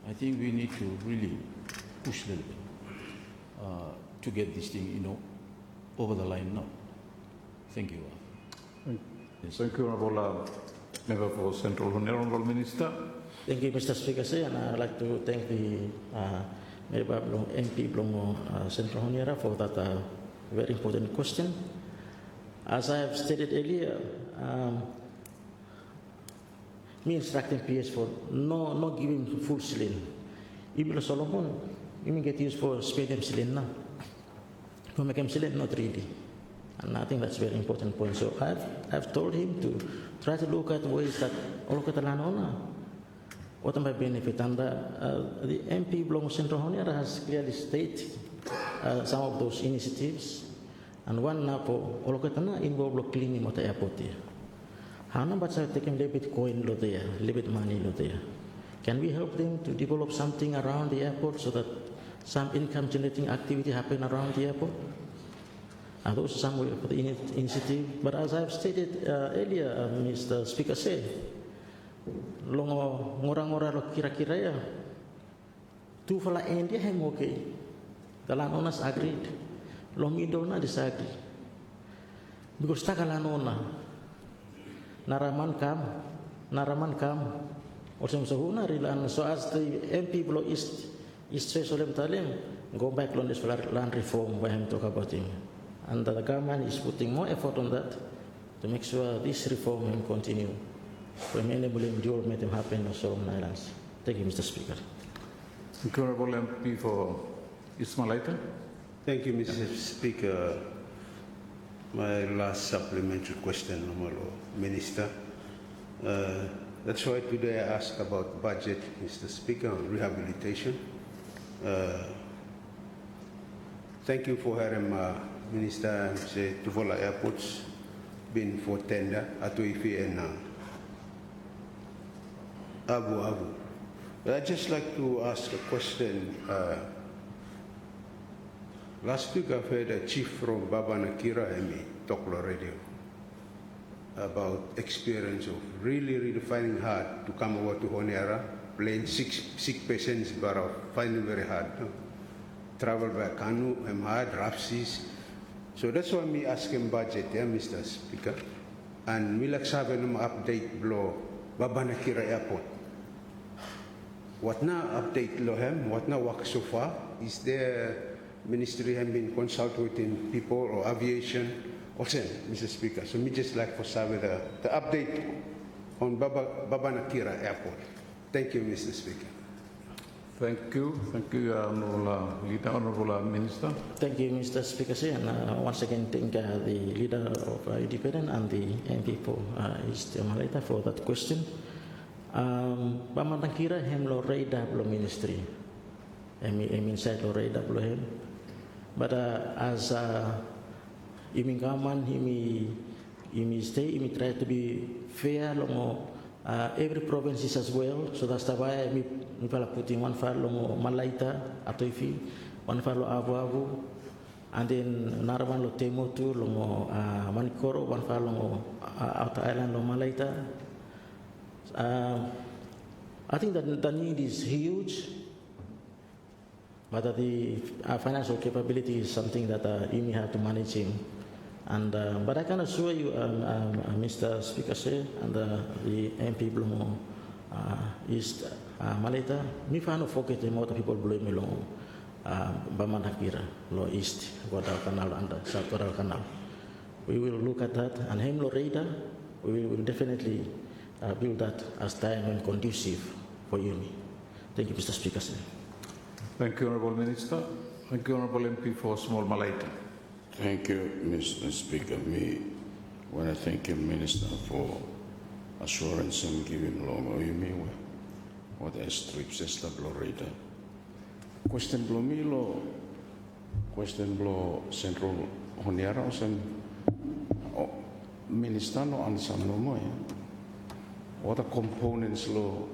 I think we need to really push a little bit to get this thing, over the line now. Thank you. Yes. Thank you, Honourable Member for Central Honourable Minister. Thank you, Mr. Speaker, and I'd like to thank the member MP from Central Honiara for that very important question. As I have stated earlier, me instructing PS for not giving full ceiling. Even Solomon, even get used for spadium ceiling now. To make him ceiling, not really. And I think that's a very important point. So I've told him to try to look at ways that all of the land owner, what am I benefit? And the MP Blong Central Honiara has clearly stated some of those initiatives. And one now for all of the involved cleaning of the airport here. How much are taking a little bit coin there, a little bit money there? Can we help them to develop something around the airport so that some income generating activity happen around the airport? And those are some way for the initiative. But as I've stated earlier, Mr. Speaker said, longo ngora-ngora lo kira-kira ya, tu fala India hem okay. The landowners agreed. Long idona disagree. Because tagalanona, naraman kam, also sahuna rilan. So as the MP below East Solem Talem, go back on this land reform where I'm talking about him. And the government is putting more effort on that to make sure this reform will continue. For enabling development to happen in Solomon Islands. Thank you, Mr. Speaker. Thank you, Honourable MP for Ismailita. Thank you, Mr. Speaker. My last supplementary question, Honourable Minister. That's why today I ask about budget, Mr. Speaker, on rehabilitation. Thank you for having Minister say Tuvola Airports been for tender at Ifi and Abu. But I'd just like to ask a question. Last week I've heard a chief from Baba Nakira Emi talk on radio about experience of really finding hard to come over to Honiara, playing sick patients, but finding very hard. Travel by canoe, hard, rough seas. So that's why me asking budget, Mr. Speaker. And we like have an update below Baba Nakira Airport. What now update lohem? What now work so far? Is there ministry have been consulting people or aviation? Also, Mr. Speaker. So me just like for Sabe the update on Baba Nakira Airport. Thank you, Mr. Speaker. Thank you, Honourable Minister. Thank you, Mr. Speaker. And once again, thank the leader of Independent and the MP for East Maleta for that question. Pamanangkira hem lo reida blo ministry. Inside lo reida blo hem. But as imi gaman imi stay imi try to be fair longo every provinces as well. So that's why mi pala putting one file longo Malaita atoifi, one file Abu, and then another one lo Temotu longo Manikoro, one file longo outer island lo Malaita. I think that the need is huge, but the financial capability is something that you have to manage him. And but I can assure you, Mr. Speaker, and the MP Blumo East Maleta, me fano forget the amount of people blame me long Bamanakira, Lo East, Guadalcanal and South Guadalcanal. We will look at that, and Hemlo Radar, we will definitely build that as time and conducive for UMI. Thank you, Mr. Speaker. Thank you, Honourable Minister. Thank you, Honourable MP for Small Malaita. Thank you, Mr. Speaker. Me, when I thank you, Minister, for assurance and giving long UMI what a strip sister Florida. Question blow Milo, question blow Central Honiara, and Minister no answer no more. What are components law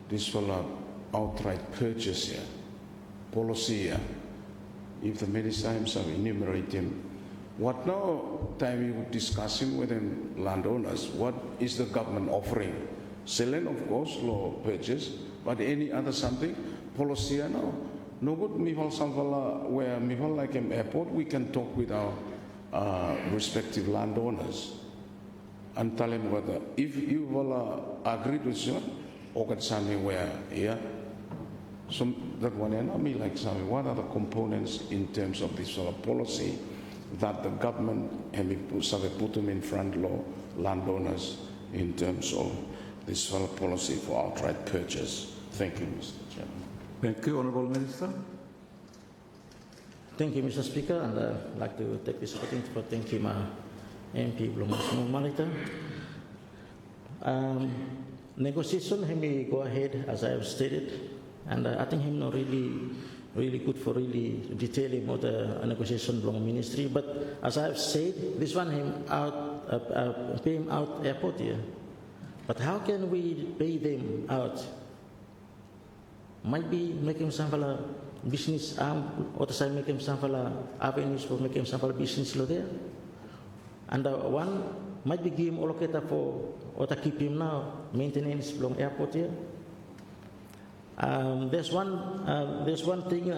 this will outright purchase here, policy here. If the minister himself enumerate him, what now time you discussing with them landowners, what is the government offering? Selling, of course, law purchase, But any other something, policy, no. No good, mihal samvala, where mihal like an airport, we can talk with our respective landowners and tell them whether, if you will agree with you, or get something where, yeah. So that one, and I mean like something, what are the components in terms of this sort of policy that the government and we put them in front law landowners in terms of this sort of policy for outright purchase? Thank you, Mr. Chairman. Thank you, Honourable Minister. Thank you, Mr. Speaker, and I'd like to take this opportunity to thank him, MP Blomas Malita. Negotiation, he may go ahead, as I have stated, and I think him not really good for really detailing what the negotiation belong ministry. But as I have said, this one him out, pay him out airport here. But how can we pay them out? Might be making some business or the side making some avenues for making some business there. And one might be given allocated for or to keep him now maintenance from airport here. There's one thing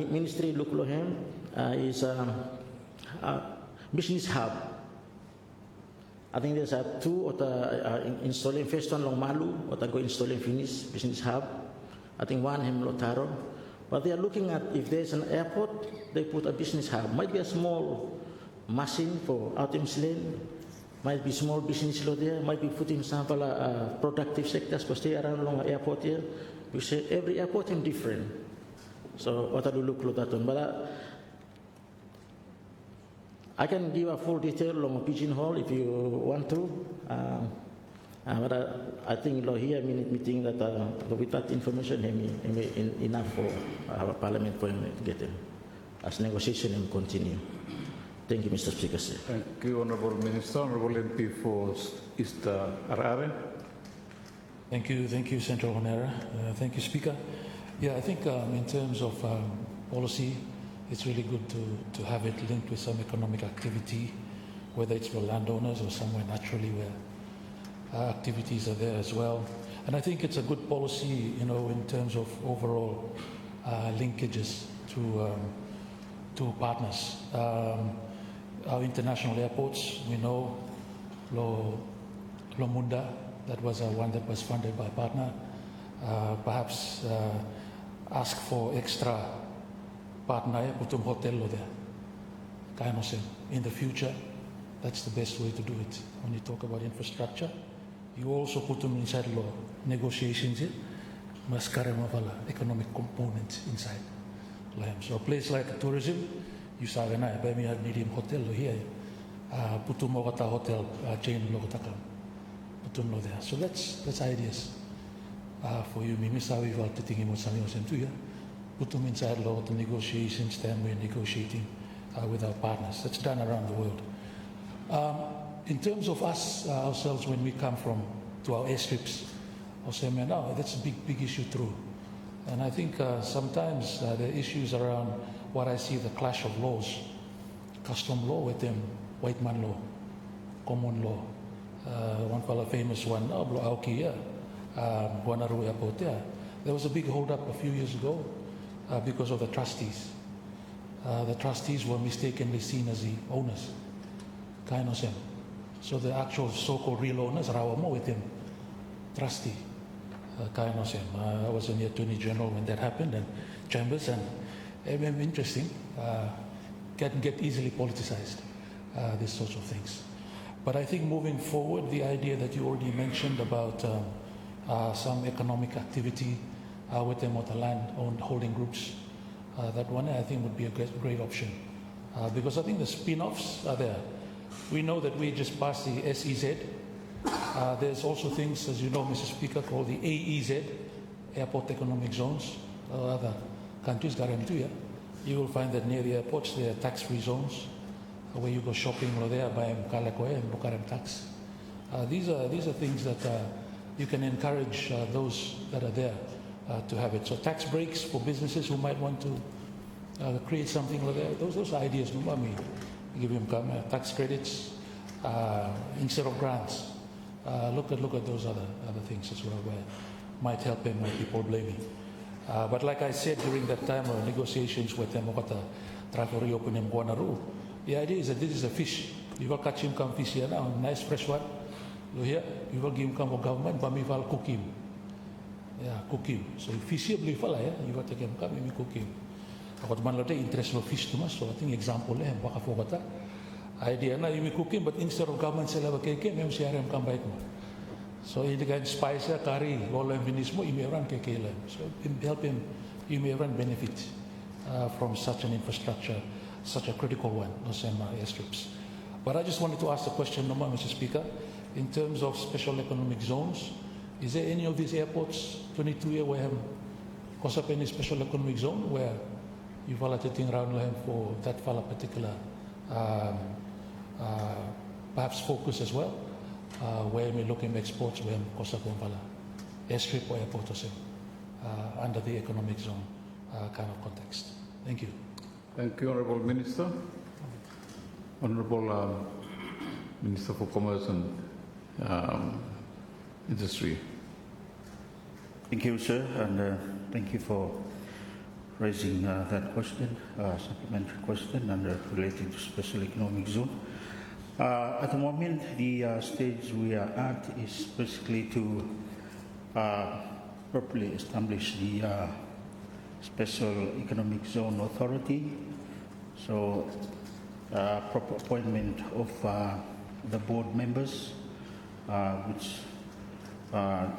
ministry look at him is business hub. I think there's two or the installing first one long Malu or the go installing finish business hub. I think one him Lotaro, but they are looking at if there's an airport, they put a business hub. Might be a small machine for items lane. Might be small business there, might be putting some productive sectors for stay around long airport here. We say every airport is different. So what I do look at that one. But I can give a full detail on Pigeonhole if you want to. But I think here meeting that with that information enough for our parliament for him to get him as negotiation and continue. Thank you, Mr. Speaker. Thank you, Honourable Minister. Honourable MP for East Arare. Thank you, Central Honera. Thank you, Speaker. Yeah, I think in terms of policy, it's really good to have it linked with some economic activity, whether it's for landowners or somewhere naturally where activities are there as well. And I think it's a good policy, in terms of overall linkages to partners. Our international airports, we know Lomunda, that was one that was funded by a partner. Perhaps ask for extra partner, putum hotel there. In the future, that's the best way to do it. When you talk about infrastructure, you also put them inside law negotiations. Must carry economic component inside. So a place like tourism, you saw when I buy me a medium hotel here. Putum Mogata hotel chain Logotaka. Putum lo there. So that's ideas for you. Mimi sawi val titingi mo sami mo sentuya. Putum inside law the negotiations. Then we're negotiating with our partners. That's done around the world. In terms of us ourselves, when we come to our airstrips, I'll say, man, no, that's a big issue through. And I think sometimes the issues around what I see, the clash of laws, custom law with them, white man law, common law. One fellow famous one, Auki, Guanaru Airport there. There was a big hold-up a few years ago because of the trustees. The trustees were mistakenly seen as the owners. So the actual so-called real owners, Rawamo with him, trustee. I was in the Attorney General when that happened, and Chambers, and interesting, can get easily politicized, these sorts of things. But I think moving forward, the idea that you already mentioned about some economic activity with them or the land-owned holding groups, that one I think would be a great option. Because I think the spin-offs are there. We know that we just passed the SEZ. There's also things, as you know, Mr. Speaker, called the AEZ, Airport Economic Zones. Other countries got them too, yeah? You will find that near the airports there are tax-free zones where you go shopping or there, buy kalakoe and look at them tax. These are things that you can encourage those that are there to have it. So tax breaks for businesses who might want to create something over there. Those are ideas. Give them tax credits instead of grants. look at those other things as well, where might help him, might people blaming. But like I said during that time of negotiations with them, try to reopen him Guanaru, the idea is that this is a fish. You will catch him come fish here now, nice fresh one. You hear? You will give him come for government, but we will cook him. Yeah, cook him. So fish here believe yeah, you will take him come, you cook him. Ako man lode interest of fish too much, so I think example baka fogata. Idea na you cook him, but instead of government sila bakeke, may siya rin come back mo. So hindi ka spice curry, all of mo, you may run kekela. So help him, you may run benefit from such an infrastructure, such a critical one, those airstrips. But I just wanted to ask a question, Mr. Speaker, in terms of special economic zones. Is there any of these airports, 22 year, where have any special economic zone where you've allocated around for that particular perhaps focus as well, where we're looking at exports, where airstrip or airport or under the economic zone kind of context. Thank you. Thank you, Honourable Minister. Honourable Minister for Commerce and Industry. Thank you, sir, and thank you for raising that question, supplementary question, and relating to special economic zone. At the moment, the stage we are at is basically to properly establish the Special Economic Zone Authority. So, proper appointment of the board members, which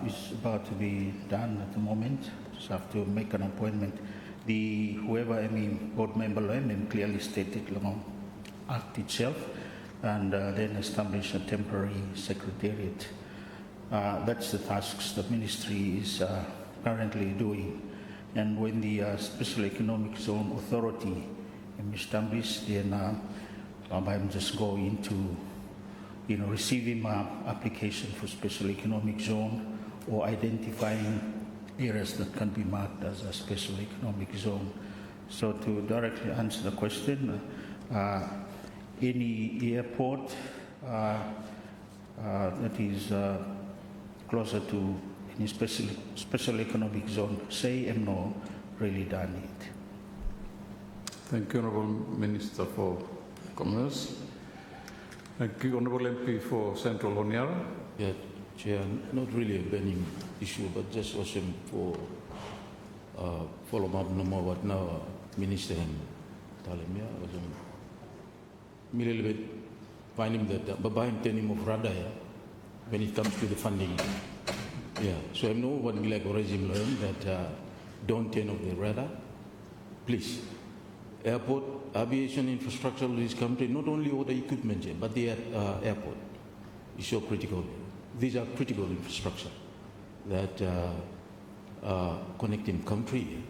is about to be done at the moment. Just have to make an appointment. Whoever board member clearly stated along act itself, and then establish a temporary secretariat. That's the tasks the ministry is currently doing. And when the Special Economic Zone Authority is established, then I'm just going to receiving application for special economic zone or identifying areas that can be marked as a special economic zone. So to directly answer the question, any airport that is closer to any special economic zone, say I'm not really done it. Thank you, Honourable Minister for Commerce. Thank you, Honourable MP for Central Honiara. Yeah, Chair, not really a burning issue, but just also for follow up no more what now Minister and Talemia was a little bit finding that Babaim telling of radar when it comes to the funding. Yeah, so I know what we like regime learn that don't turn off the radar. Please, airport, aviation infrastructure of this country, not only all the equipment, but the airport is so critical. These are critical infrastructure that connecting country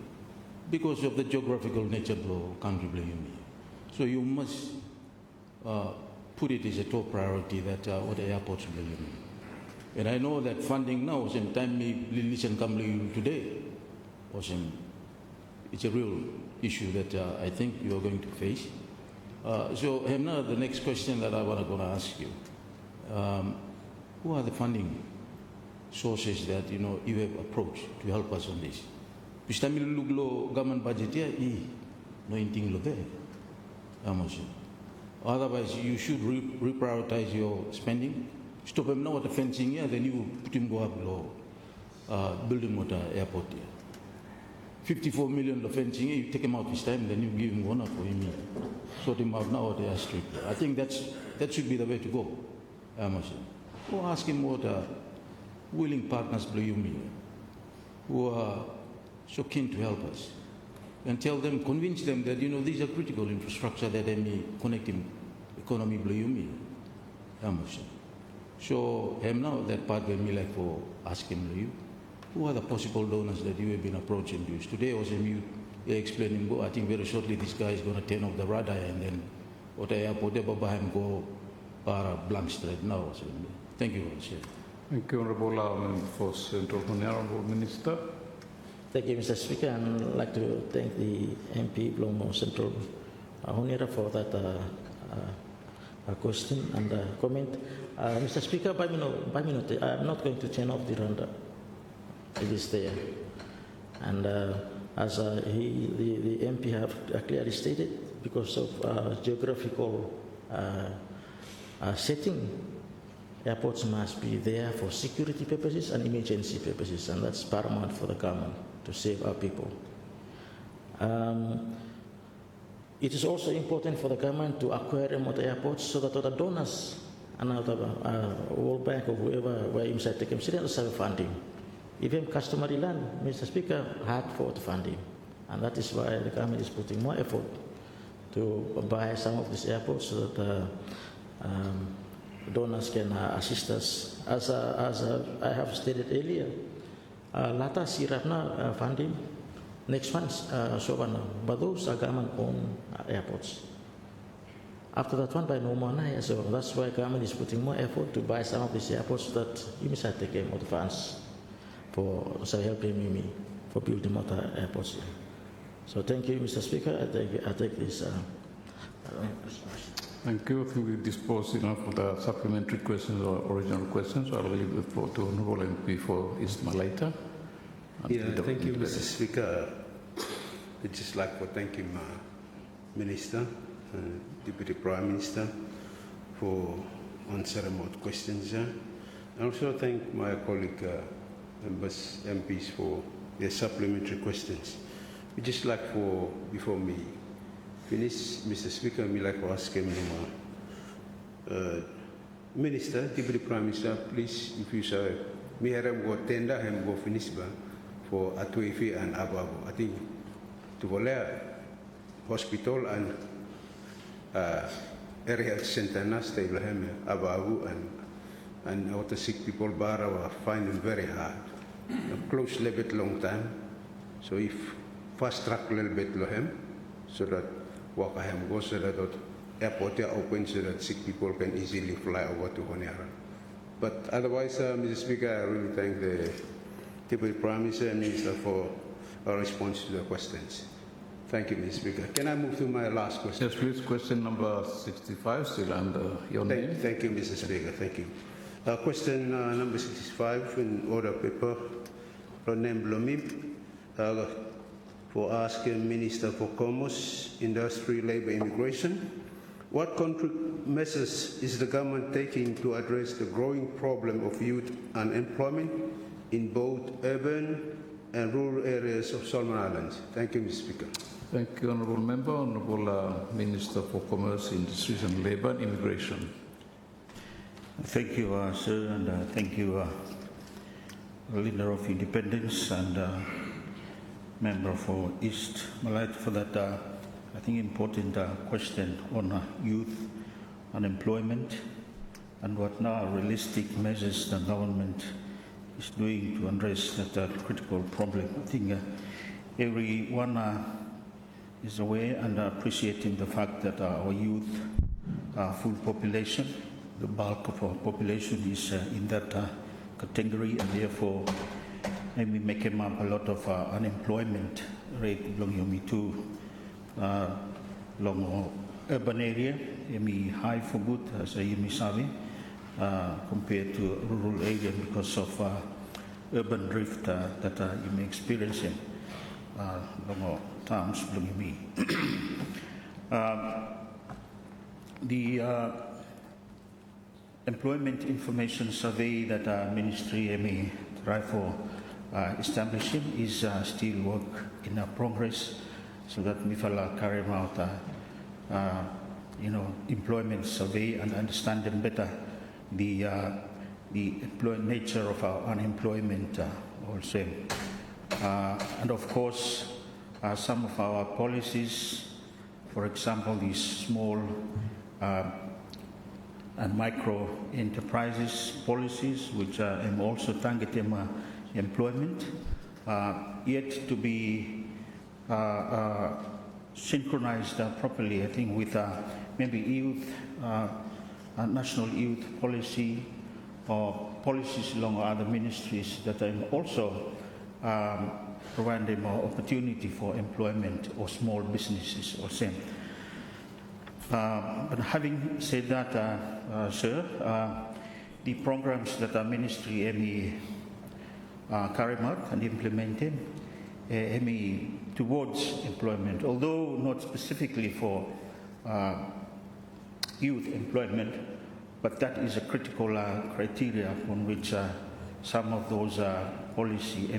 because of the geographical nature of the country. So you must put it as a top priority that what the airports will be. And I know that funding now, some time we listen come today, it's a real issue that I think you are going to face. So now the next question that I want to ask you, who are the funding sources that you have approached to help us on this? Pistamil luglo government budget no inting lo there. Otherwise, you should reprioritize your spending. Stop him now at the fencing here, then you put him go up building water airport here. 54 million of fencing, you take him out this time, then you give him one up for him. Sort him out now at the airstrip. I think that should be the way to go. Or ask him what willing partners who are so keen to help us. And tell them, convince them that these are critical infrastructure that they may connect him economy So now that part will be like for asking you. Who are the possible donors that you have been approaching to? Today was you explaining, I think very shortly this guy is going to turn off the radar and then what I airport behind go para blank straight now. Thank you, Chair. Thank you, Honourable for Central Honiara, Honourable Minister. Thank you, Mr. Speaker, and I'd like to thank the MP Blomo Central Honiara for that question and comment. Mr. Speaker, by minute, I'm not going to turn off the randa. It is there. And as the MP have clearly stated, because of geographical setting, airports must be there for security purposes and emergency purposes, and that's paramount for the government to save our people. It is also important for the government to acquire remote airports so that other donors and other World Bank or whoever where inside take them also funding. Even customary land, Mr. Speaker, hard for funding, and that is why the government is putting more effort to buy some of these airports so that donors can assist us. As I have stated earlier, Lata Sirapna funding, next month's Sovana, but those are government-owned airports. After that one, by no money, so that's why government is putting more effort to buy some of these airports so that you must take care of the funds for helping me for building more airports. So thank you, Mr. Speaker. I take this. Thank you. I think we disposed enough of the supplementary questions or original questions. I'll leave the floor to Honourable MP for East Malaita. Yeah, thank you, Mr. Speaker. I'd just like to thank him, Minister, Deputy Prime Minister, for answering more questions. And also thank my colleague members, MPs, for their supplementary questions. We just like for, before me finish, Mr. Speaker, we like to ask him, Minister, Deputy Prime Minister, please, if you say, me haram go tender, ham go finish ba for Atuifi and Ababu. I think to Volea Hospital and area health center na stable ham Ababu and all the sick people bara were finding very hard. Close a little bit long time. So if fast track a little bit lo him, so that Wakaham goes so that airport open so that sick people can easily fly over to Honiara. But otherwise, Mr. Speaker, I really thank the Deputy Prime Minister and Minister for our response to the questions. Thank you, Mr. Speaker. Can I move to my last question? Yes, please. Question number 65, still under your name. Thank you, Mr. Speaker. Thank you. Question number 65 in order paper, Ronem Blomib, for asking Minister for Commerce, Industry, Labour, Immigration, what concrete measures is the government taking to address the growing problem of youth unemployment in both urban and rural areas of Solomon Islands? Thank you, Mr. Speaker. Thank you, Honourable Member. Honourable Minister for Commerce, Industries and Labour and Immigration. Thank you, sir, and thank you, Leader of Independence and Member for East Malaita for that, I think, important question on youth unemployment and what now realistic measures the government is doing to address that critical problem. I think everyone is aware and appreciating the fact that our youth are full population. The bulk of our population is in that category, and therefore we make up a lot of unemployment rate belonging to long urban area, high for good as a Yemisavi, compared to rural area because of urban drift that you may experience in long terms belonging the Employment Information Survey that Ministry may try for establishing is still work in progress, so that we will carry out employment survey and understanding better the nature of our unemployment also. And of course, some of our policies, for example, these small and micro enterprises policies, which are also targeting employment, yet to be synchronized properly, I think, with maybe youth, national youth policy or policies along other ministries that are also providing more opportunity for employment or small businesses or same. But having said that, sir, the programs that our ministry carry out and implemented towards employment, although not specifically for youth employment, but that is a critical criteria on which some of those policy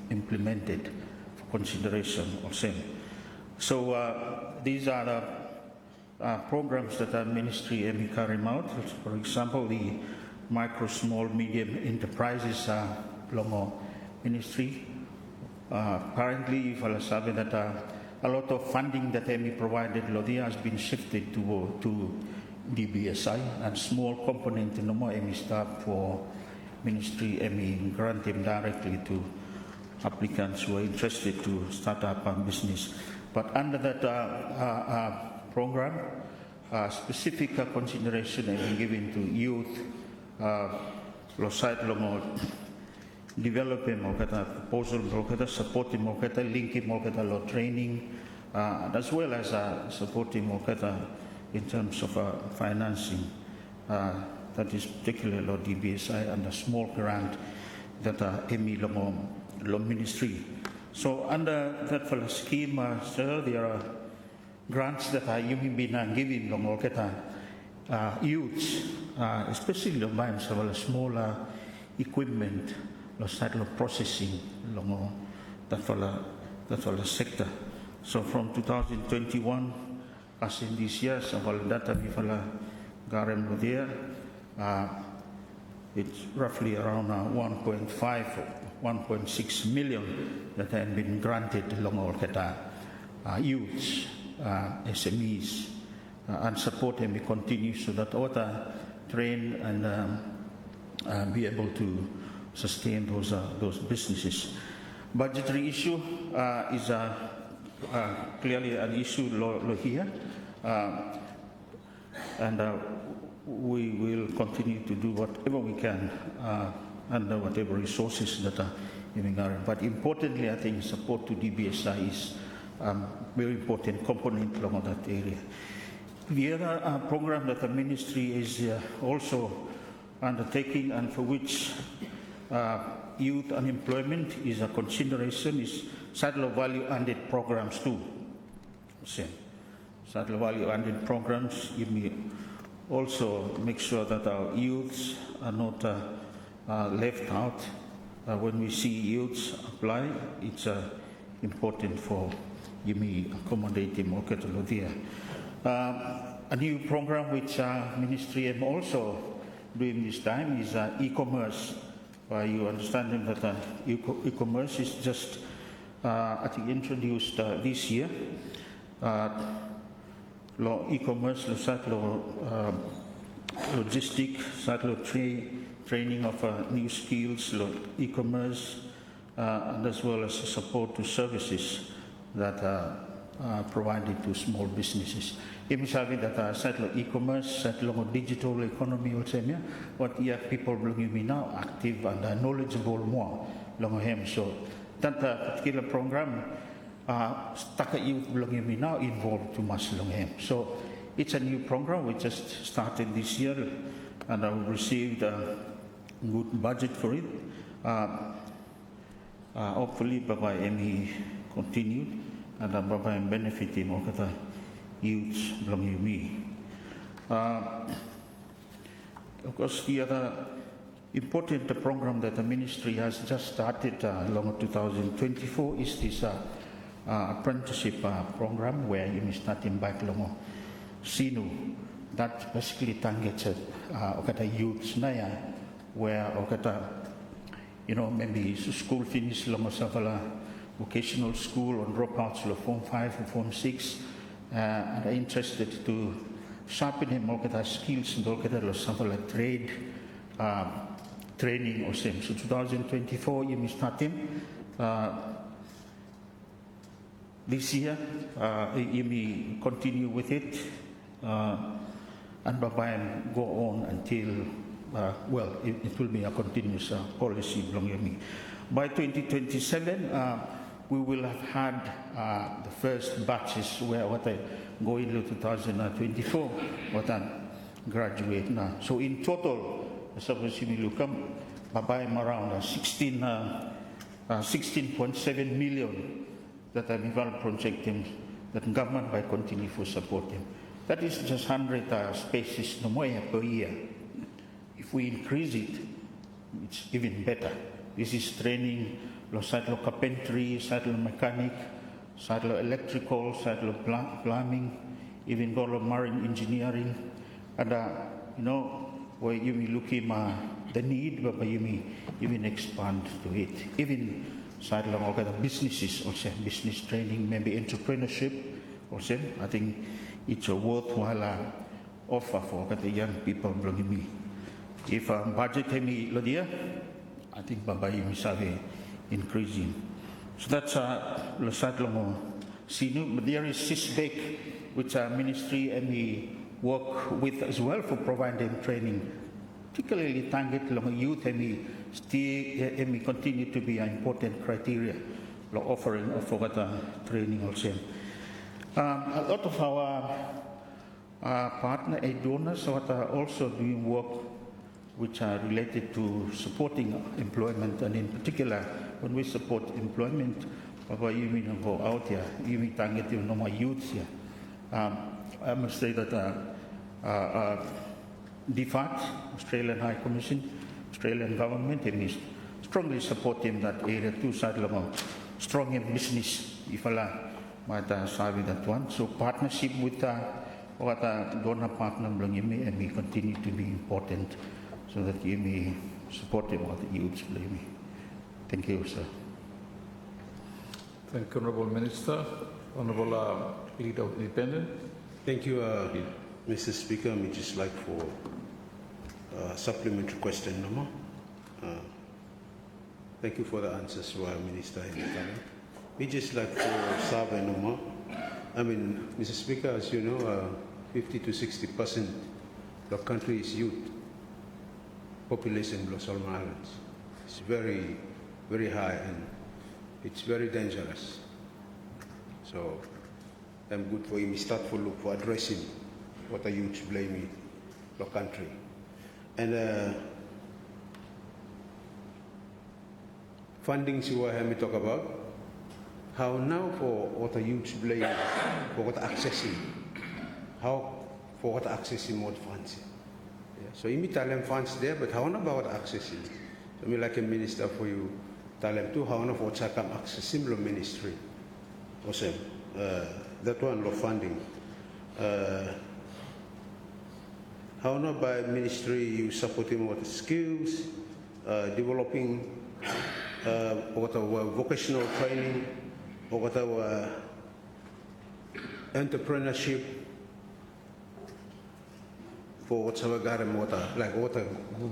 implemented for consideration of same. So these are the programs that our ministry carry out. For example, the micro, small, medium enterprises Longo ministry. Currently, if I say that a lot of funding that provided Lodia has been shifted to DBSI, and small component in the staff for ministry grant them directly to applicants who are interested to start up a business. But under that program, specific consideration has been given to youth, developing proposal, supporting linking training, as well as supporting in terms of financing. That is particularly DBSI and a small grant that ministry. So under that scheme, sir, there are grants that are being given youths, especially buying smaller equipment, processing that sector. So from 2021, as in this year, data it's roughly around 1.5 or 1.6 million that have been granted along youths, SMEs, and support them to continue so that other train and be able to sustain those businesses. Budgetary issue is clearly an issue here, and we will continue to do whatever we can under whatever resources that are giving our. But importantly, I think support to DBSI is a very important component along that area. The other program that the ministry is also undertaking and for which youth unemployment is a consideration is saddle value-added programs too. Saddle value-added programs also make sure that our youths are not left out. When we see youths apply, it's important for accommodating market there. A new program which ministry am also doing this time is e-commerce. You understand that e-commerce is just I think introduced this year. E-commerce, logistics, training of new skills, e-commerce, and as well as support to services that are provided to small businesses. Imisabi that e-commerce, digital economy, what people belong now active and knowledgeable more long him. So that particular program Staka youth belong now involved to much long him. So it's a new program we just started this year, and I received a good budget for it. Hopefully, Baba Emi continued, and Baba Emi benefiting of the youths belong me. Of course, the other important program that the ministry has just started along 2024 is this apprenticeship program where you start in Baclomo Sinu. That basically targets youths where maybe school finish Lomo Savala vocational school or dropouts of Form 5 or Form 6 and are interested to sharpen him skills and Savala trade training or same. So 2024 you may start him. This year, you may continue with it, and go on until, it will be a continuous policy belonging me. By 2027, we will have had the first batches where what I go into 2024, what I graduate now. So in total, suppose you look babayam around 16.7 million that I'm involved projecting that government by continue for supporting. That is just 100 spaces no more per year. If we increase it, it's even better. This is training, side of carpentry, side of mechanic, side of electrical, side of plumbing, even go to marine engineering. And, where you may look at the need, but you may even expand to it. Even side of all kind of businesses, also business training, maybe entrepreneurship, also. I think it's a worthwhile offer for the young people. If budget me lodia, I think babai misabe increasing. So that's the side of sinu. But there is CISBEC, which our ministry and we work with as well for providing training, particularly target long youth and we continue to be an important criteria offering for training also. A lot of our partner aid donors are also doing work which are related to supporting employment, and in particular, when we support employment, you mean go out here, you mean target no more youths here. I must say that DFAT, Australian High Commission, Australian government, is strongly supporting that area too. Strong in business, if Allah might say that one. So partnership with what donor partner and we continue to be important, so that you may support them what the youths blame. Thank you, sir. Thank you, Honourable Minister. Honourable Leader of Independent. Thank you, Mr. Speaker. I just like for supplementary question number. Thank you for the answers to our Minister. We just like for survey number. I mean, Mr. Speaker, as you know, 50 to 60% of the country is youth population in Los Solomon Islands. It's very, very high and it's very dangerous. So I'm good for him. Start for look for addressing what the youth blame the country. And funding, you will have me talk about how now for what the youth blame for what accessing, how for what accessing more funds. Yeah. So you tell them funds there, but how about accessing? So me like a minister for you, tell them too how for what come accessing the ministry. Awesome. That one of funding. How not by ministry you supporting what skills, developing what our vocational training, or what our entrepreneurship for what's our government, like what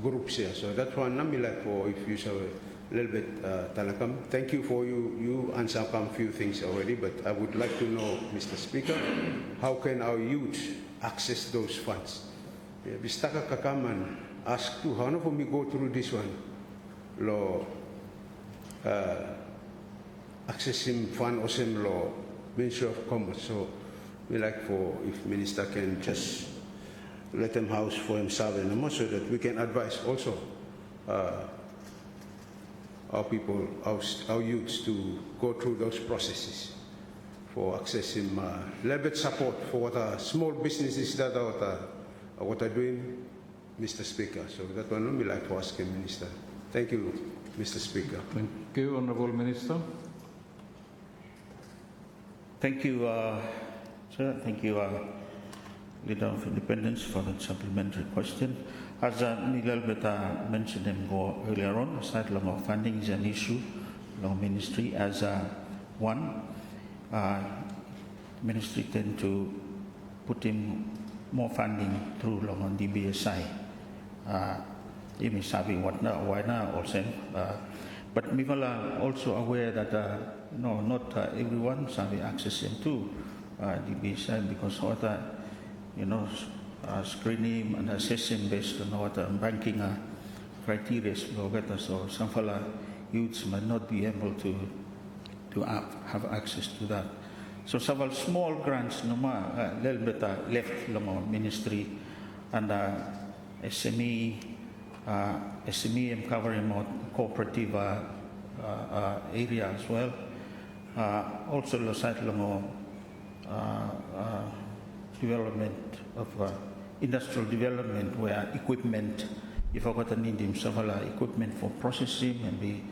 groups here. So that one, not me like for if you show a little bit, Talakam. Thank you for you answer a few things already, but I would like to know, Mr. Speaker, how can our youth access those funds? Bistaka Kakaman ask to how for me go through this one. Law accessing fund or same law, Ministry of Commerce. So we like for if Minister can just let them house for himself and more so that we can advise also our people, our youths to go through those processes for accessing little bit support for what small businesses that are what are doing, Mr. Speaker. So that one we like to ask the Minister. Thank you, Mr. Speaker. Thank you, Honourable Minister. Thank you, sir. Thank you, Leader of Independence, for that supplementary question. As Nilal mentioned earlier on, aside of funding is an issue, long ministry as one. Ministry tend to put in more funding through long on DBSI. You may say what now, why now also. But people are also aware that no, not everyone shall be accessing to DBSI because what screening and assessing based on what banking criteria. So some fella youths might not be able to have access to that. So several small grants a little bit left ministry and SME covering more cooperative area as well. Also the side development of industrial development where equipment, if I got a need several equipment for processing, maybe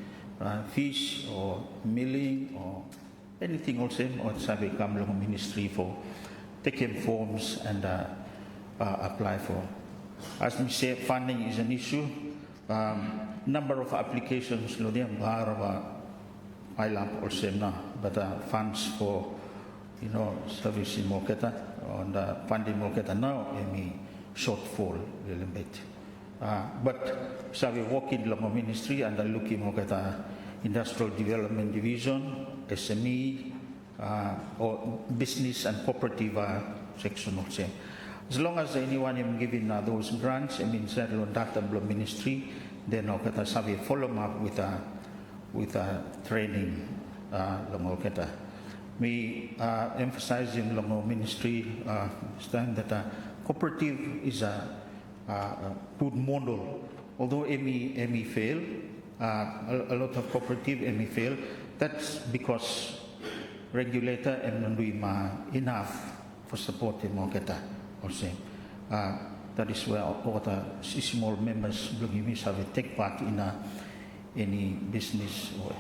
fish or milling or anything also, or sabi come long ministry for taking forms and apply for. As we say, funding is an issue. Number of applications, lo dia bahara pile up also na, but funds for servicing mo kita and funding mo kita now any shortfall a little bit. But sabi working long ministry and looking mo kita industrial development division, SME, or business and cooperative section also. As long as anyone is giving those grants, data ministry, then kita sabi follow up with training We emphasize in Longo ministry understand that cooperative is a good model. Although ME fail, a lot of cooperative ME fail. That's because regulator and we enough for supporting more kita also. That is where all the small members have take part in any business or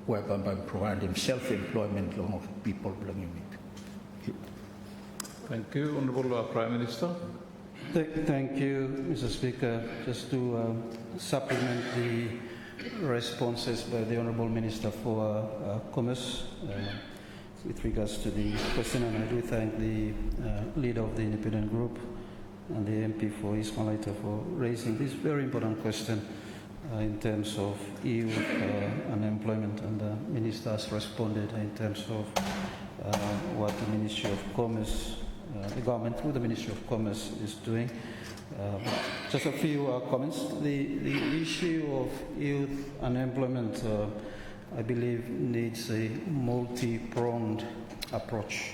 whereby providing self-employment of people belonging it. Thank you, Honourable Prime Minister. Thank you, Mr. Speaker. Just to supplement the responses by the Honourable Minister for Commerce with regards to the question, and I do thank the leader of the independent group and the MP for Ismail Aita for raising this very important question in terms of youth unemployment, and the Minister has responded in terms of what the Ministry of Commerce, the government through the Ministry of Commerce is doing. Just a few comments. The issue of youth unemployment, I believe, needs a multi-pronged approach.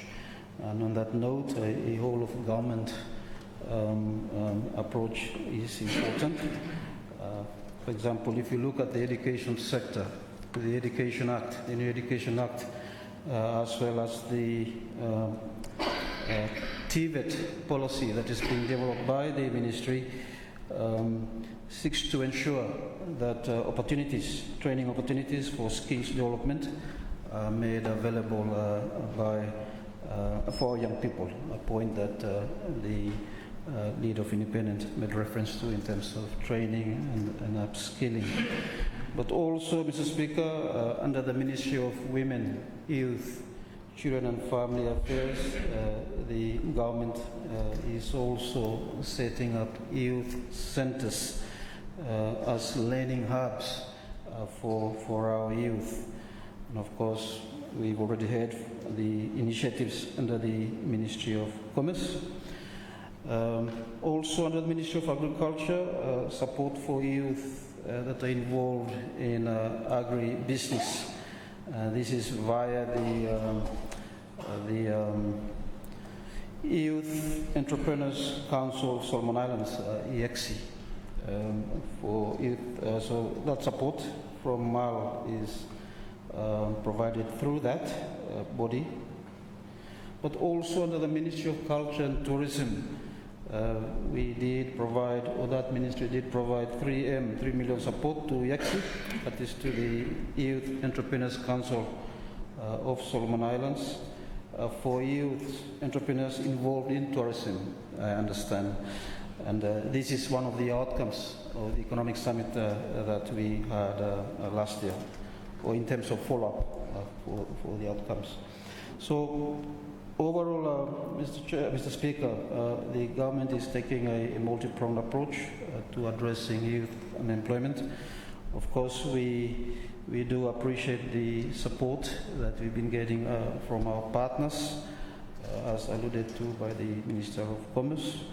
And on that note, a whole of government approach is important. For example, if you look at the education sector, the Education Act, the new Education Act, as well as the TVET policy that is being developed by the ministry, seeks to ensure that opportunities, training opportunities for skills development are made available for young people, a point that the leader of Independent made reference to in terms of training and upskilling. But also, Mr. Speaker, under the Ministry of Women, Youth, Children and Family Affairs, the government is also setting up youth centers as learning hubs for our youth. And of course, we've already heard the initiatives under the Ministry of Commerce. Also under the Ministry of Agriculture, support for youth that are involved in agri-business. This is via the Youth Entrepreneurs Council of Solomon Islands, EXI, for youth. So that support from MAL is provided through that body. But also under the Ministry of Culture and Tourism, we did provide, or that ministry did provide 3 million support to YEXI, that is to the Youth Entrepreneurs Council of Solomon Islands, for youth entrepreneurs involved in tourism, I understand. And this is one of the outcomes of the economic summit that we had last year, or in terms of follow-up for the outcomes. So overall, Mr. Speaker, the government is taking a multi-pronged approach to addressing youth unemployment. Of course, we do appreciate the support that we've been getting from our partners, as alluded to by the Minister of Commerce,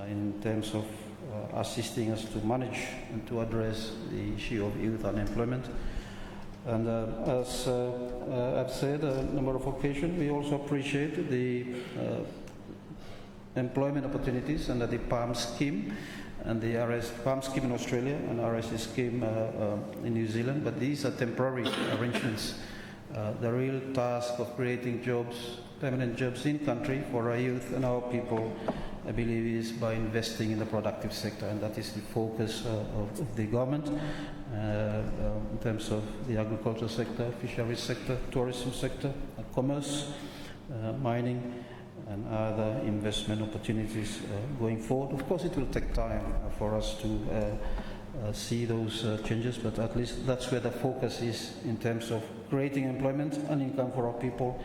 in terms of assisting us to manage and to address the issue of youth unemployment. And as I've said a number of occasions, we also appreciate the employment opportunities under the PALM scheme and the PALM scheme in Australia and RSE scheme in New Zealand, but these are temporary arrangements. The real task of creating jobs, permanent jobs in country for our youth and our people, I believe, is by investing in the productive sector, and that is the focus of the government in terms of the agricultural sector, fisheries sector, tourism sector, commerce, mining, and other investment opportunities going forward. Of course, it will take time for us to see those changes, but at least that's where the focus is in terms of creating employment and income for our people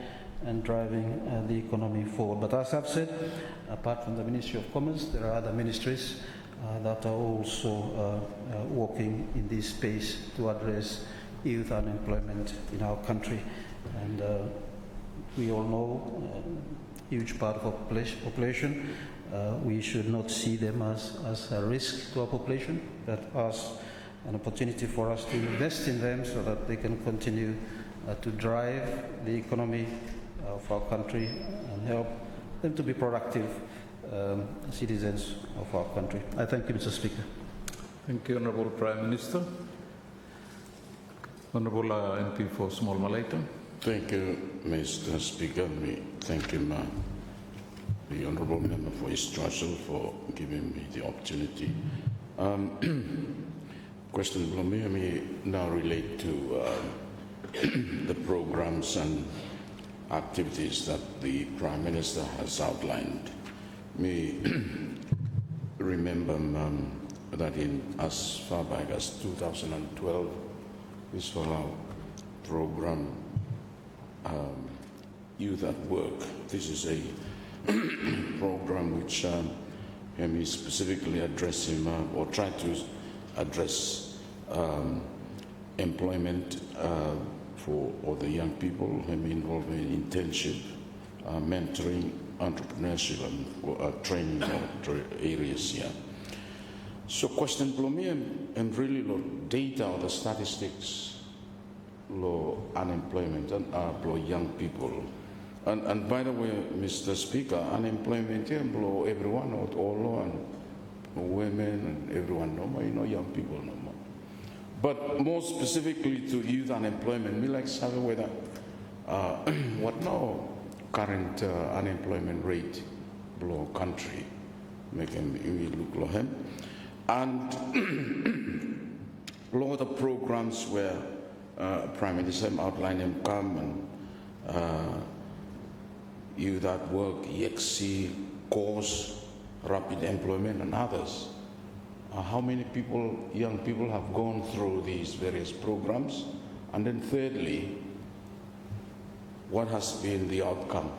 and driving the economy forward. But as I've said, apart from the Ministry of Commerce, there are other ministries that are also working in this space to address youth unemployment in our country. And we all know huge part of our population. We should not see them as a risk to our population, but as an opportunity for us to invest in them so that they can continue to drive the economy of our country and help them to be productive citizens of our country. I thank you, Mr. Speaker. Thank you, Honourable Prime Minister. Honourable MP for Small Malaita. Thank you, Mr. Speaker. Thank you, the Honourable Member for East Russell for giving me the opportunity. Question below me now relate to the programs and activities that the Prime Minister has outlined. Me remember that in as far back as 2012, this was our program, Youth at Work. This is a program which is specifically addressing or trying to address employment for all the young people involved in internship, mentoring, entrepreneurship, and training areas here. So, question below me and really data or the statistics, unemployment and young people. And by the way, Mr. Speaker, unemployment here below everyone, all and women and everyone, young people no more. But more specifically to youth unemployment, we like to have whether what now current unemployment rate below country, making we look low him, and a lot of programs where Prime Minister outlined income and Youth at Work, YEXI, COURSE, Rapid Employment, and others. How many people, young people, have gone through these various programs? And then thirdly, what has been the outcome?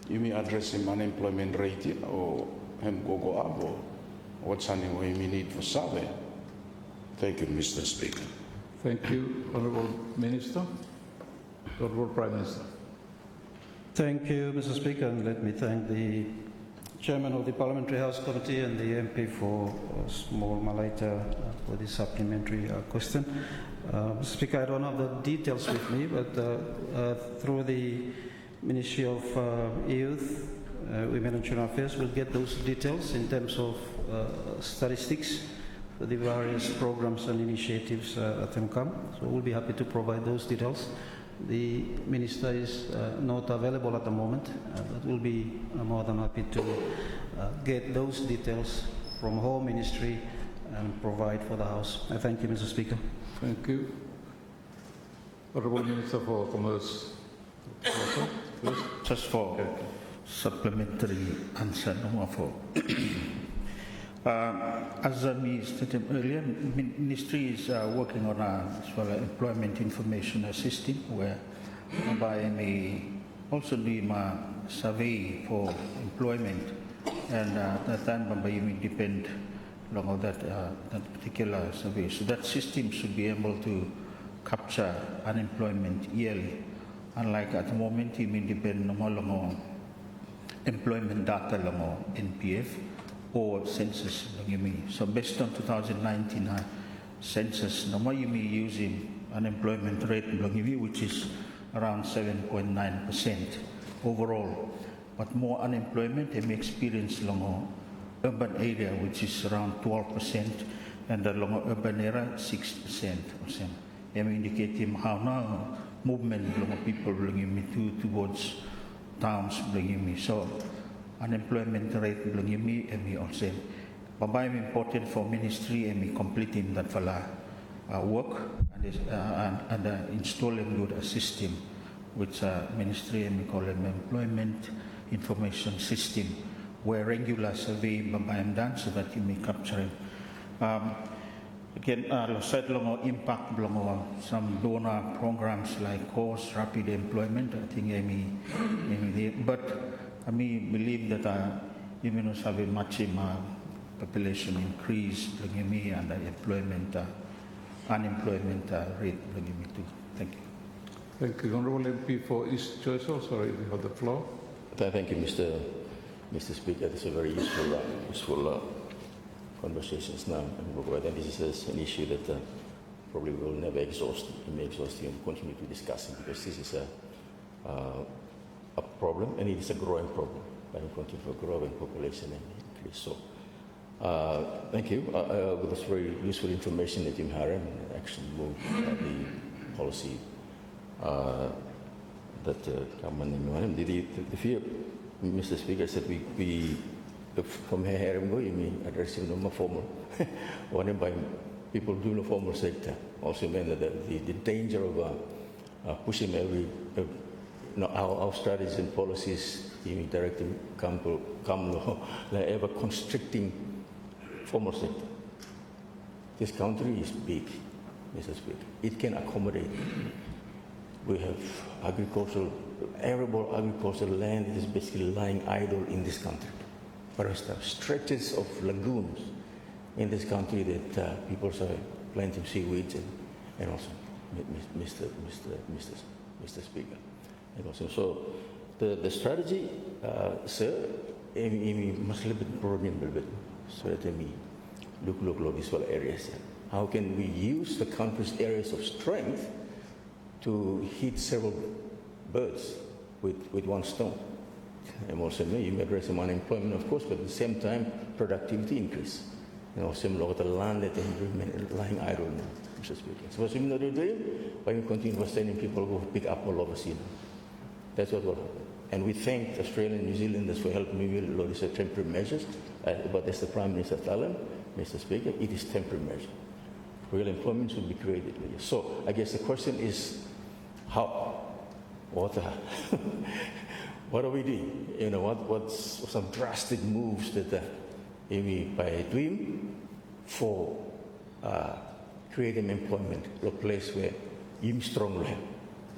You may address him unemployment rate or him go up, or what's something we may need for survey? Thank you, Mr. Speaker. Thank you, Honourable Minister. Honourable Prime Minister. Thank you, Mr. Speaker, and let me thank the Chairman of the Parliamentary House Committee and the MP for Small Malaita for the supplementary question. Mr. Speaker, I don't have the details with me, but through the Ministry of Youth, Women and Children Affairs, we'll get those details in terms of statistics for the various programs and initiatives at MCAM. So we'll be happy to provide those details. The Minister is not available at the moment, but we'll be more than happy to get those details from Home Ministry and provide for the House. I thank you, Mr. Speaker. Thank you. Honourable Minister for Commerce. Just for supplementary answer, as I stated earlier, Ministry is working on an employment information system where by may also do a survey for employment, and that time you may depend on that particular survey. So that system should be able to capture unemployment yearly. Unlike at the moment, you may depend on employment data NPF or census. So based on 2019 census no mayumi using unemployment rate which is around 7.9% overall, but more unemployment we experience long urban area which is around 12% and the long urban area 6%. Indicating how now movement of people towards towns so unemployment rate also. But important for ministry and completing that work and installing a system which ministry and call them employment information system where regular survey done so that you may capture it. Again, impact some donor programs like course rapid employment. I think but I believe that even have a much population increase and the unemployment rate too. Thank you. Thank you. Honourable MP for East Choice, sorry, you have the floor. Thank you, Mr. Speaker. This is a very useful conversations now. I think this is an issue that probably will never exhaust. We may exhaust and continue to discuss it because this is a problem and it is a growing problem. But we continue for growing population and increase. So, thank you. That's very useful information that you have and actually move the policy that the fear, Mr. Speaker, said we from here you mean addressing no formal one by people doing the formal sector also mean that the danger of pushing every our strategies and policies directing come ever constricting formal sector. This country is big, Mr. Speaker. It can accommodate. We have arable agricultural land that is basically lying idle in this country. For instance, stretches of lagoons in this country that people are planting seaweeds and also, Mr. Speaker. And also, so the strategy, sir, we must a little bit broaden a little bit so that we look these whole areas. How can we use the country's areas of strength to hit several birds with one stone? And also, you may address unemployment, of course, but at the same time, productivity increase. And also, look at the land that is lying idle now, Mr. Speaker. So, what's we doing? By continue sending people who pick up all overseas. That's what will happen. And we thank Australia and New Zealanders for helping me with these temporary measures. But as the Prime Minister told them, Mr. Speaker, it is temporary measure. Real employment should be created. So, I guess the question is, how? What are we doing? What's some drastic moves that we by doing for creating employment, a place where you strong land,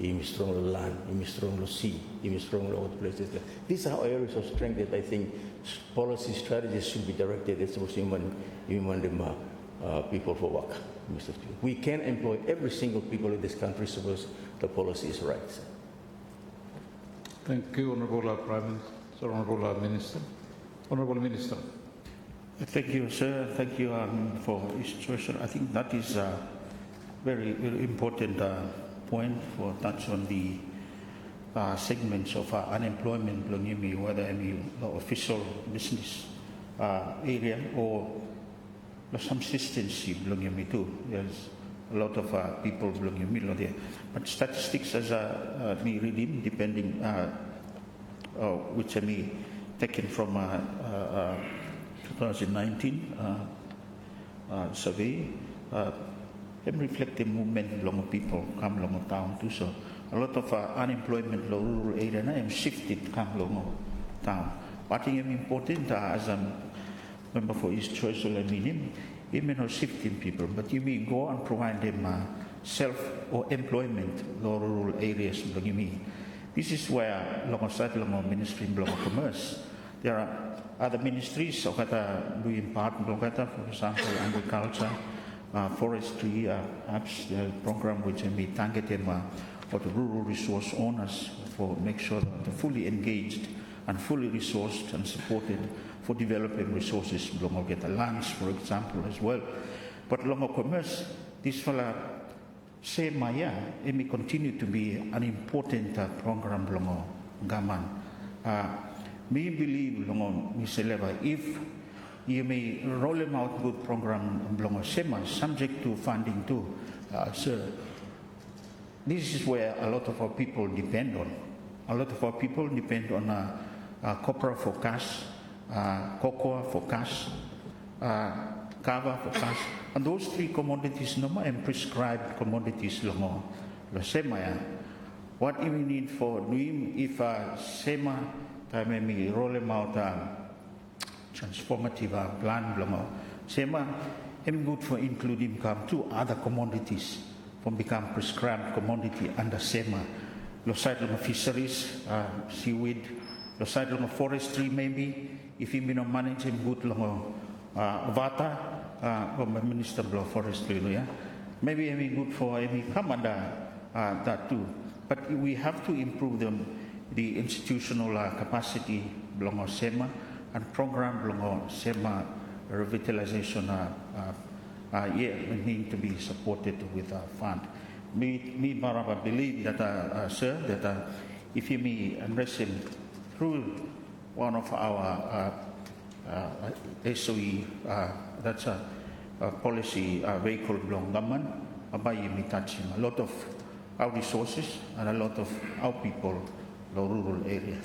you strong land, you strong sea, you strong other places. These are areas of strength that I think policy strategies should be directed at human people for work, Mr. Speaker. We can employ every single people in this country suppose the policy is right. Thank you, Honourable Prime Minister, Honourable Minister. Honourable Minister. Thank you, sir. Thank you for this question. I think that is a very, very important point for touch on the segments of unemployment, whether any official business area or some consistency too. There's a lot of people there. But statistics as me reading, depending which I mean taken from 2019 survey, can reflect the movement along people come along town too. So a lot of unemployment in rural area now shifted come along town. What is important as a member for East Choice or even not shifting people, but you mean go and provide them self or employment in rural areas. This is where alongside the Ministry of Commerce, there are other ministries doing part, for example, agriculture, forestry, apps program which may target them for the rural resource owners for make sure that they're fully engaged and fully resourced and supported for developing resources, get the lands, for example, as well. But longo commerce, this fella say maya, it may continue to be an important program longo gaman. Me believe longo miseleva if you may roll them out good program longo sema subject to funding too. So this is where a lot of our people depend on. A lot of our people depend on copra for cash, cocoa for cash, kava for cash, and those three commodities no and prescribed commodities lo sema ya. What do we need for doing if sema time we roll them out transformative plan lo sema and good for including come to other commodities from become prescribed commodity under SEMA. Lo side of fisheries, seaweed, lo side of forestry maybe, if you know managing good long vata, Minister of Forestry, yeah. Maybe good for come under that too. But we have to improve the institutional capacity belong SEMA and program belong SEMA revitalization we need to be supported with a fund. Me Baraba believe that, sir, that if you may address him through one of our SOE, that's a policy vehicle belong government, you may touch him. A lot of our resources and a lot of our people in the rural area.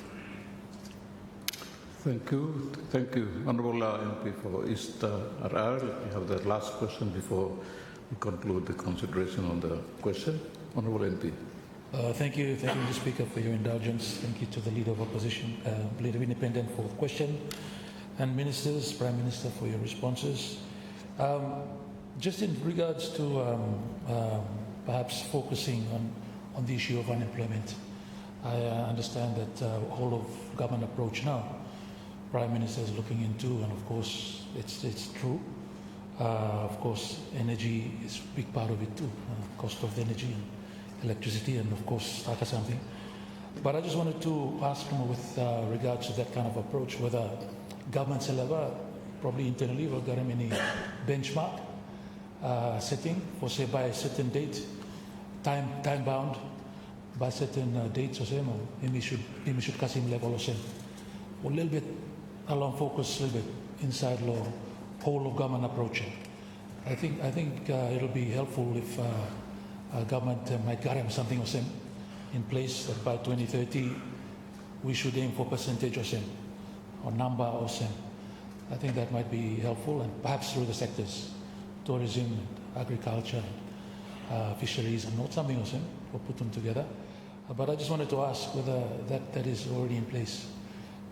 Thank you. Thank you. Honourable MP for East RR. You have the last question before we conclude the consideration on the question. Honourable MP. Thank you, Mr. Speaker, for your indulgence. Thank you to the Leader of Opposition, Leader of Independent for the question, and Ministers, Prime Minister for your responses. Just in regards to perhaps focusing on the issue of unemployment, I understand that whole of government approach now, Prime Minister is looking into, and of course it's true. Of course, energy is a big part of it too, cost of the energy and electricity, and of course, something. But I just wanted to ask him with regards to that kind of approach, whether governments will ever, probably internally, will get any benchmark setting for, say, by a certain date, time bound, by certain dates or same, or maybe should Kasim level or same, or a little bit along focus, a little bit inside law, whole of government approach. I think it'll be helpful if government might get something or same in place that by 2030 we should aim for percentage or same, or number or same. I think that might be helpful, and perhaps through the sectors, tourism, agriculture, fisheries, and not something or same, or put them together. But I just wanted to ask whether that is already in place,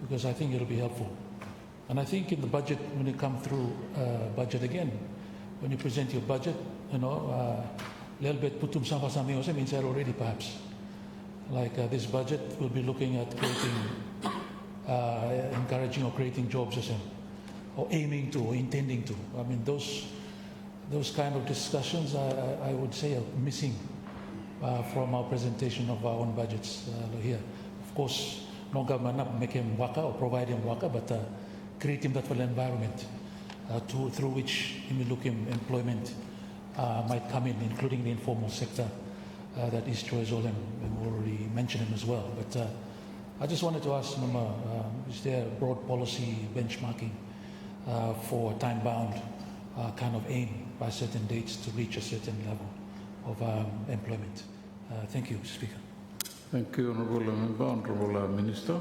because I think it'll be helpful. And I think in the budget, when you come through budget again, when you present your budget, a little bit put something or same inside already perhaps. Like this budget will be looking at creating, encouraging or creating jobs or same, or aiming to, or intending to. I mean, those kind of discussions, I would say, are missing from our presentation of our own budgets here. Of course, no government not make him waka or provide him waka, but create him that environment through which employment might come in, including the informal sector that East Troy Zolem already mentioned him as well. But I just wanted to ask him, is there a broad policy benchmarking for time-bound kind of aim by certain dates to reach a certain level of employment? Thank you, Speaker. Thank you, Honourable Member. Honourable Minister.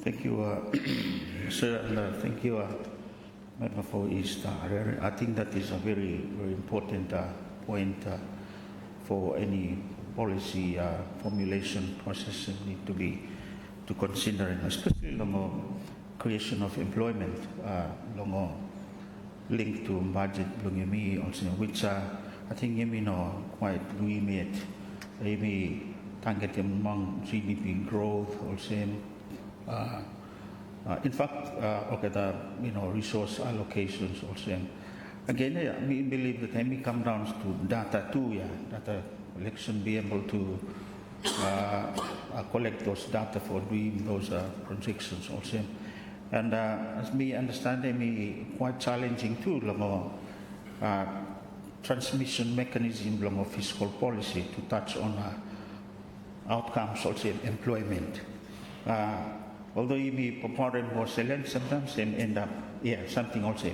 Thank you, sir, and thank you, Member for East. I think that is a very, very important point for any policy formulation process that need to be considering, especially the creation of employment, linked to budget, also, which I think quite limited. Maybe target among GDP growth also. In fact, the resource allocations also. Again, we believe that when we come down to data too, data collection, be able to collect those data for doing those projections also. And as me understand, me quite challenging too, lango transmission mechanism lango fiscal policy to touch on outcomes also in employment. Although me proponent was silent, sometimes end up something also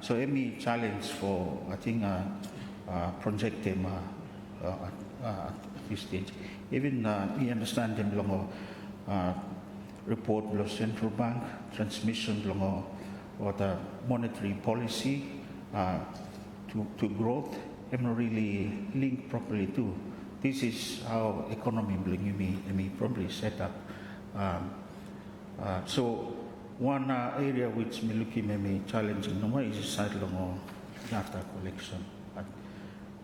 so me challenge for I think project them at this stage. Even we understand them lango report below central bank transmission lango or the monetary policy to growth. I'm not really linked properly to. This is how economy me probably set up. So one area which me looking me challenging is side lango data collection.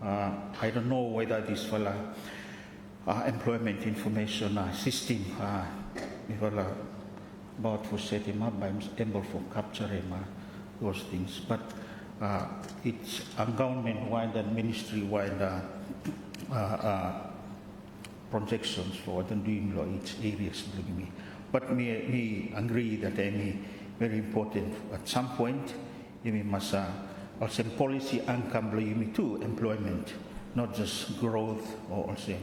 I don't know whether this fella employment information system about for setting up by able for capturing those things, but it's a government-wide and ministry-wide projections for the doing law each areas bring me. But me agree that very important at some point me must also policy income me to employment, not just growth or also,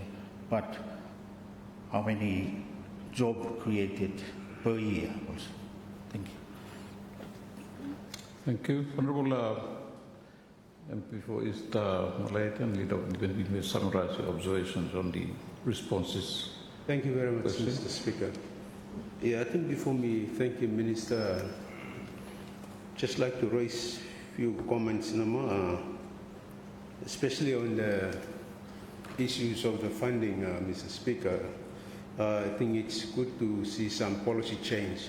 but how many job created per year also. Thank you. Thank you. Honorable MP for East Malaysian, leader of the will summarize your observations on the responses. Thank you very much, Mr. Speaker. Yeah, I think before me thanking Minister, just like to raise a few comments, especially on the issues of the funding, Mr. Speaker. I think it's good to see some policy change,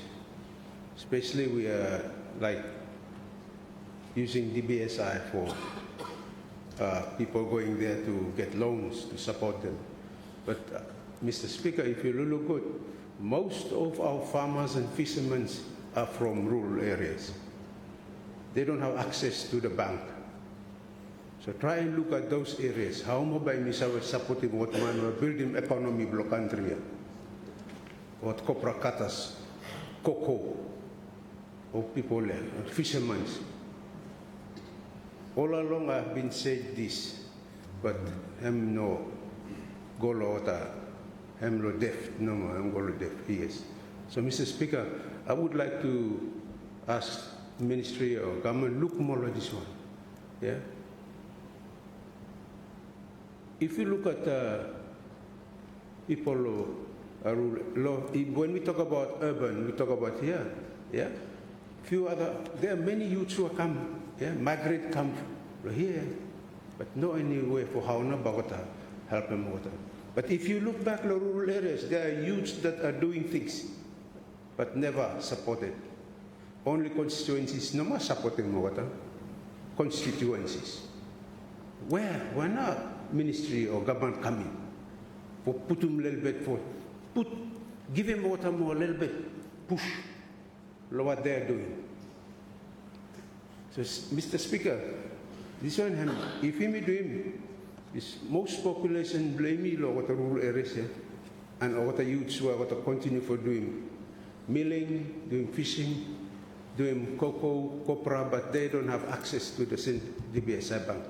especially we are like using DBSI for people going there to get loans to support them. But Mr. Speaker, if you look good, most of our farmers and fishermen are from rural areas. They don't have access to the bank. So try and look at those areas. How mobile Misa was supporting what man were building economy block country, what copra katas, cocoa, or people there, fishermen. All along I've been saying this, but I'm no golo ota, I'm no deaf, no more, I'm golo deaf, yes. So Mr. Speaker, I would like to ask Ministry or government look more at this one, yeah? If you look at people when we talk about urban, we talk about here, yeah? Few other, there are many youths who come, yeah, migrate come here, but no any way for how no Bogota help them water. But if you look back to the rural areas, there are youths that are doing things, but never supported. Only constituencies, no more supporting water. Constituencies. Where not ministry or government coming for put them a little bit for give him water more a little bit, push what they are doing. So, Mr. Speaker, this one, if he do him, is most population blame me what the rural areas here, and what the youths who are what to continue for doing milling, doing fishing, doing cocoa, copra, but they don't have access to the DBSI bank.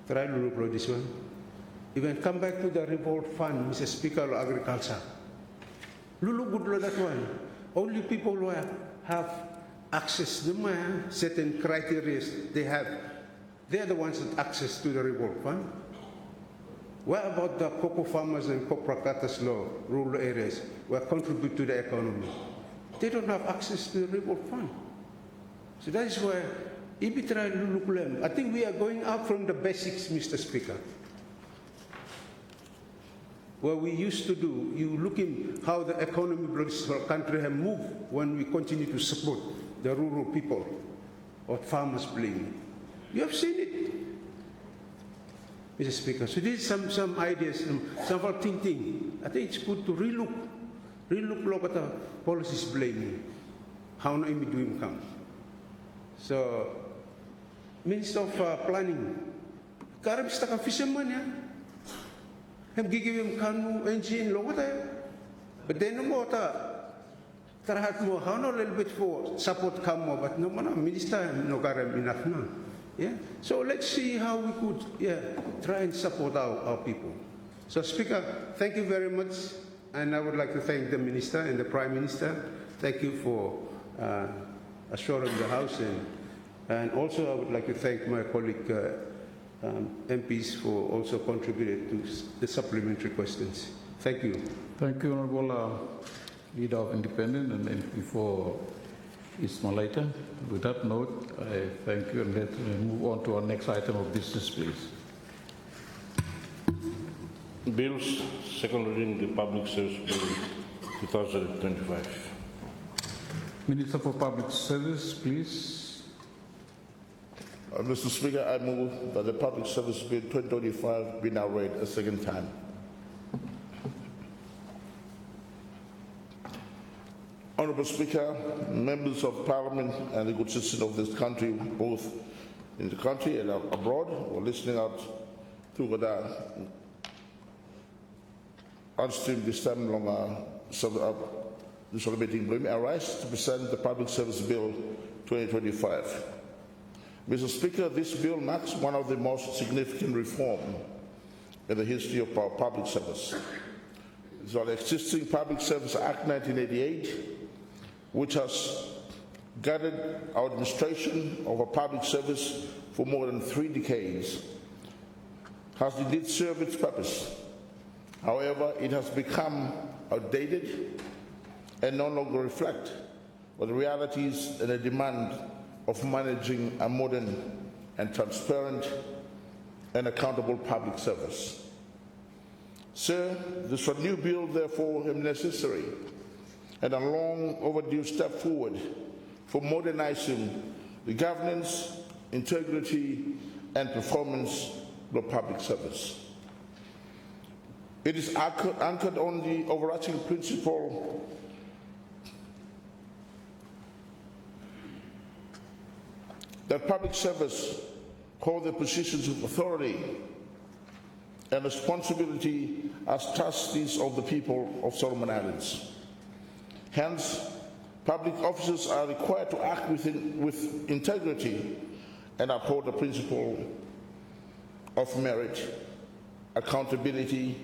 Try to look at this one. Even come back to the revolt fund, Mr. Speaker of Agriculture. Look good at that one. Only people who have access to certain criteria they have, they are the ones that access to the revolt fund. What about the cocoa farmers and copra cutters law, rural areas, who contribute to the economy? They don't have access to the revolt fund. So that is why, I think we are going out from the basics, Mr. Speaker. What we used to do, you look in how the economy of this country have moved when we continue to support the rural people or farmers playing. You have seen it, Mr. Speaker. So these some ideas, some of our thinking. I think it's good to relook at the policies blaming how no imi doing come. So, Minister of Planning, karab sta ka fisherman ya. Hem gigi him kanu engine lo kata. But then mo ta Tarahat mo, how no little bit for support come more, but no man, minister no garam enough now. Yeah. So let's see how we could try and support our people. So Speaker, thank you very much, and I would like to thank the Minister and the Prime Minister. Thank you for assuring the House, and also I would like to thank my colleague MPs for also contributing to the supplementary questions. Thank you. Thank you, Honorable Leader of Independent and MP for East Malaita. With that note, I thank you, and let's move on to our next item of business, please. Bills, second reading, the Public Service Bill 2025. Minister for Public Service, please. Mr. Speaker, I move that the Public Service Bill 2025 be now read a second time. Honourable Speaker, members of Parliament and the good citizens of this country, both in the country and abroad, or listening out through the on-stream this time along this meeting, bring me a rise to present the Public Service Bill 2025. Mr. Speaker, this bill marks one of the most significant reforms in the history of our public service. It's our existing Public Service Act 1988, which has guided our administration of a public service for more than 3 decades, has indeed served its purpose. However, it has become outdated and no longer reflect the realities and the demand of managing a modern and transparent and accountable public service. Sir, this new bill therefore is necessary and a long overdue step forward for modernizing the governance, integrity, and performance of the public service. It is anchored on the overarching principle that public service hold the positions of authority and responsibility as trustees of the people of Solomon Islands. Hence, public officers are required to act with integrity and uphold the principle of merit, accountability,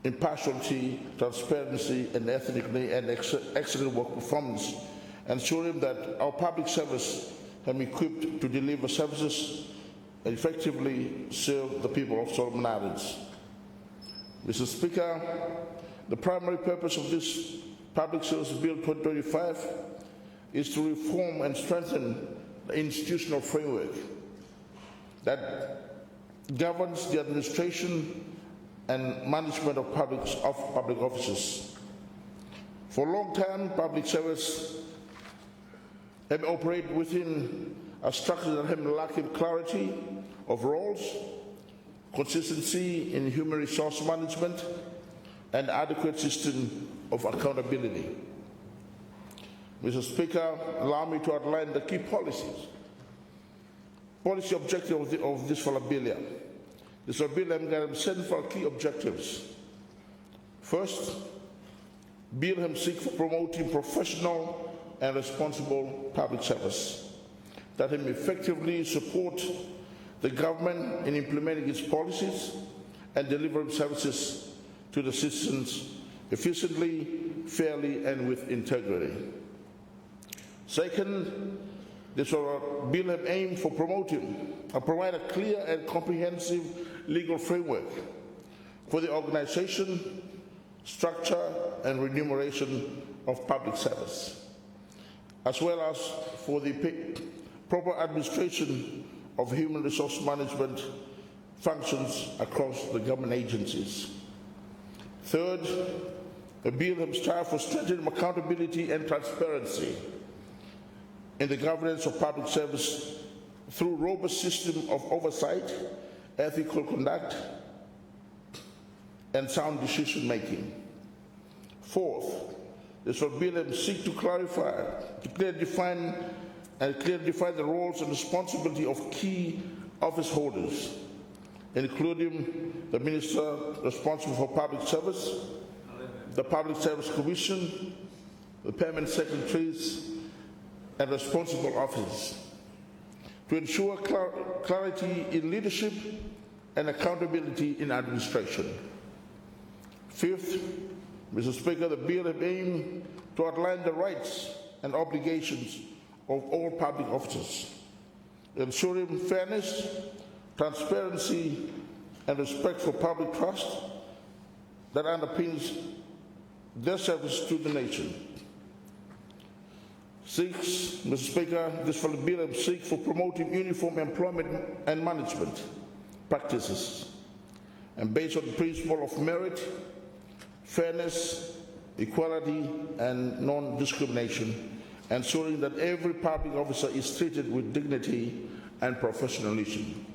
impartiality, transparency, and ethically and excellent work performance, ensuring that our public service can be equipped to deliver services and effectively serve the people of Solomon Islands. Mr. Speaker, the primary purpose of this Public Service Bill 2025 is to reform and strengthen the institutional framework that governs the administration and management of public offices. For a long time, public service have operated within a structure that have lacking clarity of roles, consistency in human resource management, and adequate system of accountability. Mr. Speaker, allow me to outline the key policy objective of this bill. This bill has several key objectives. First, bill seeks for promoting professional and responsible public service that can effectively support the government in implementing its policies and delivering services to the citizens efficiently, fairly, and with integrity. Second, this bill aims for promoting and provide a clear and comprehensive legal framework for the organization, structure, and remuneration of public service, as well as for the proper administration of human resource management functions across the government agencies. Third, the bill strives for strengthening accountability and transparency in the governance of public service through a robust system of oversight, ethical conduct, and sound decision making. Fourth, this bill seeks to clarify, clearly define the roles and responsibility of key office holders, including the Minister responsible for public service, the Public Service Commission, the permanent secretaries, and responsible officers to ensure clarity in leadership and accountability in administration. Fifth, Mr. Speaker, the bill has aimed to outline the rights and obligations of all public officers, ensuring fairness, transparency, and respect for public trust that underpins their service to the nation. Six, Mr. Speaker, this bill seeks for promoting uniform employment and management practices, and based on the principle of merit, fairness, equality, and non-discrimination, ensuring that every public officer is treated with dignity and professionalism.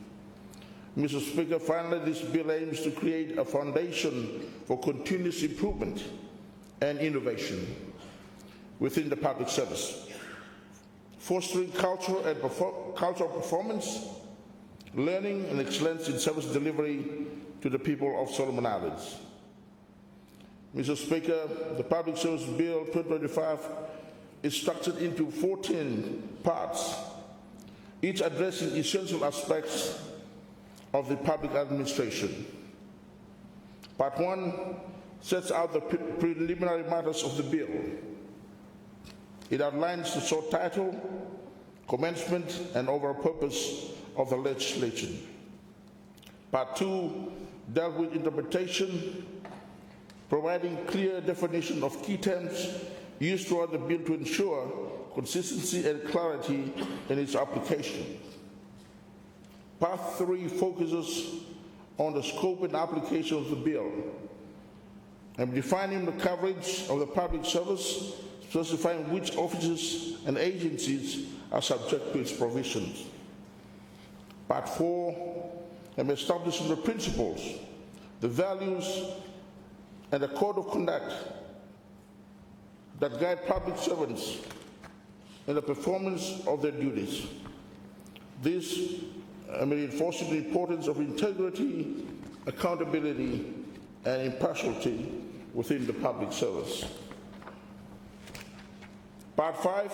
Mr. Speaker, finally, this bill aims to create a foundation for continuous improvement and innovation within the public service, fostering cultural performance, learning, and excellence in service delivery to the people of Solomon Islands. Mr. Speaker, the Public Service Bill 2025 is structured into 14 parts, each addressing essential aspects of the public administration. Part 1 sets out the preliminary matters of the bill. It outlines the short title, commencement, and overall purpose of the legislation. Part 2 dealt with interpretation, providing clear definition of key terms used throughout the bill to ensure consistency and clarity in its application. Part 3 focuses on the scope and application of the bill and defining the coverage of the public service, specifying which offices and agencies are subject to its provisions. Part 4 establishing the principles, the values, and a code of conduct that guide public servants in the performance of their duties. This reinforces the importance of integrity, accountability, and impartiality within the public service. Part 5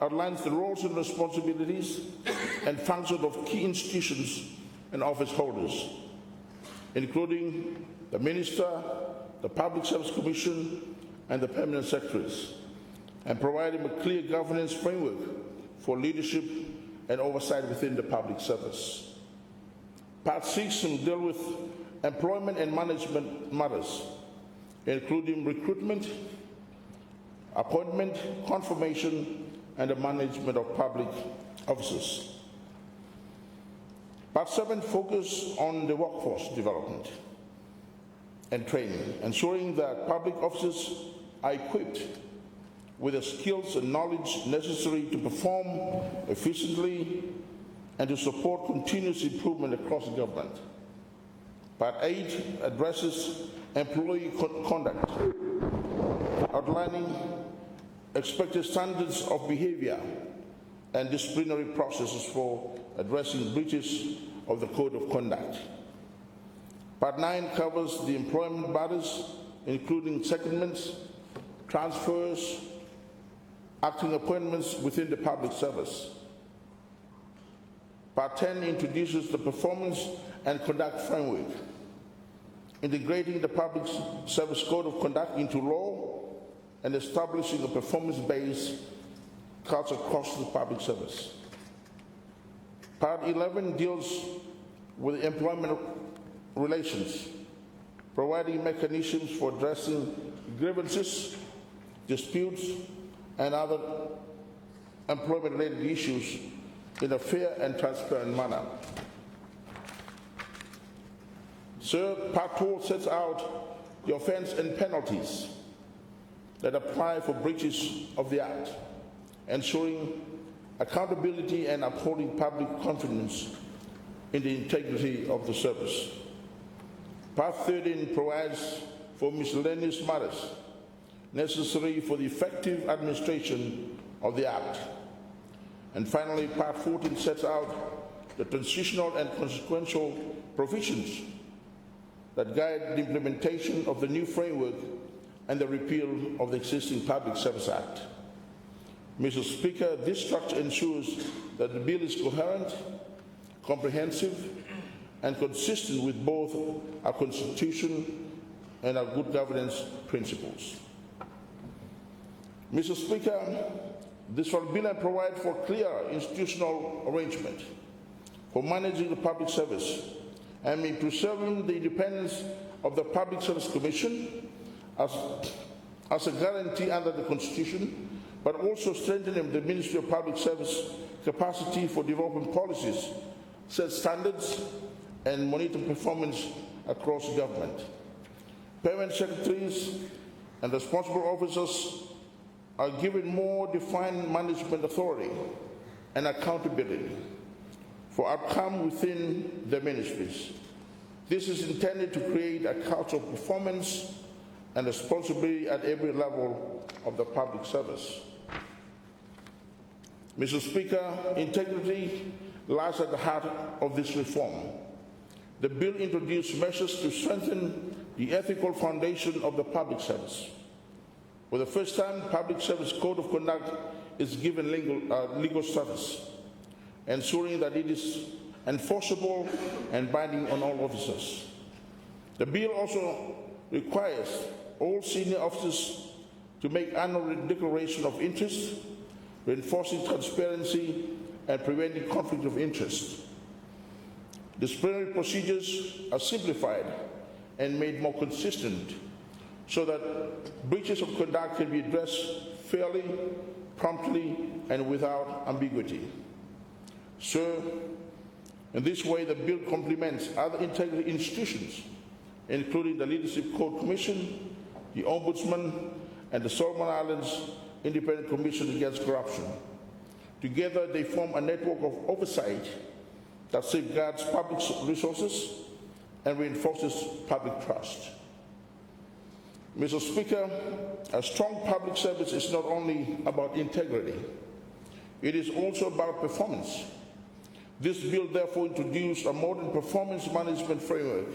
outlines the roles and responsibilities and functions of key institutions and office holders, including the Minister, the Public Service Commission, and the permanent secretaries, and providing a clear governance framework for leadership and oversight within the public service. Part 6 deals with employment and management matters, including recruitment, appointment, confirmation, and the management of public officers. Part 7 focuses on the workforce development and training, ensuring that public officers are equipped with the skills and knowledge necessary to perform efficiently and to support continuous improvement across the government. Part 8 addresses employee conduct, outlining expected standards of behavior and disciplinary processes for addressing breaches of the Code of Conduct. Part 9 covers the employment matters, including secondments, transfers, acting appointments within the public service. Part 10 introduces the performance and conduct framework, integrating the Public Service Code of Conduct into law and establishing a performance-based culture across the public service. Part 11 deals with employment relations, providing mechanisms for addressing grievances, disputes, and other employment-related issues in a fair and transparent manner. Sir, Part 12 sets out the offense and penalties that apply for breaches of the Act, ensuring accountability and upholding public confidence in the integrity of the service. Part 13 provides for miscellaneous matters necessary for the effective administration of the Act. And finally, Part 14 sets out the transitional and consequential provisions that guide the implementation of the new framework and the repeal of the existing Public Service Act. Mr. Speaker, this structure ensures that the bill is coherent, comprehensive, and consistent with both our Constitution and our good governance principles. Mr. Speaker, this bill provides for clear institutional arrangement for managing the public service and in preserving the independence of the Public Service Commission as a guarantee under the Constitution, but also strengthening the Ministry of Public Service capacity for developing policies, set standards, and monitor performance across government. Permanent secretaries and responsible officers are given more defined management authority and accountability for outcome within the ministries. This is intended to create a culture of performance and responsibility at every level of the public service. Mr. Speaker, integrity lies at the heart of this reform. The bill introduced measures to strengthen the ethical foundation of the public service. For the first time, Public Service Code of Conduct is given legal status, ensuring that it is enforceable and binding on all officers. The bill also requires all senior officers to make annual declaration of interest, reinforcing transparency and preventing conflict of interest. Disciplinary procedures are simplified and made more consistent so that breaches of conduct can be addressed fairly, promptly, and without ambiguity. So, in this way, the bill complements other integrity institutions, including the Leadership Code Commission, the Ombudsman, and the Solomon Islands Independent Commission Against Corruption. Together, they form a network of oversight that safeguards public resources and reinforces public trust. Mr. Speaker, a strong public service is not only about integrity, it is also about performance. This bill therefore introduced a modern performance management framework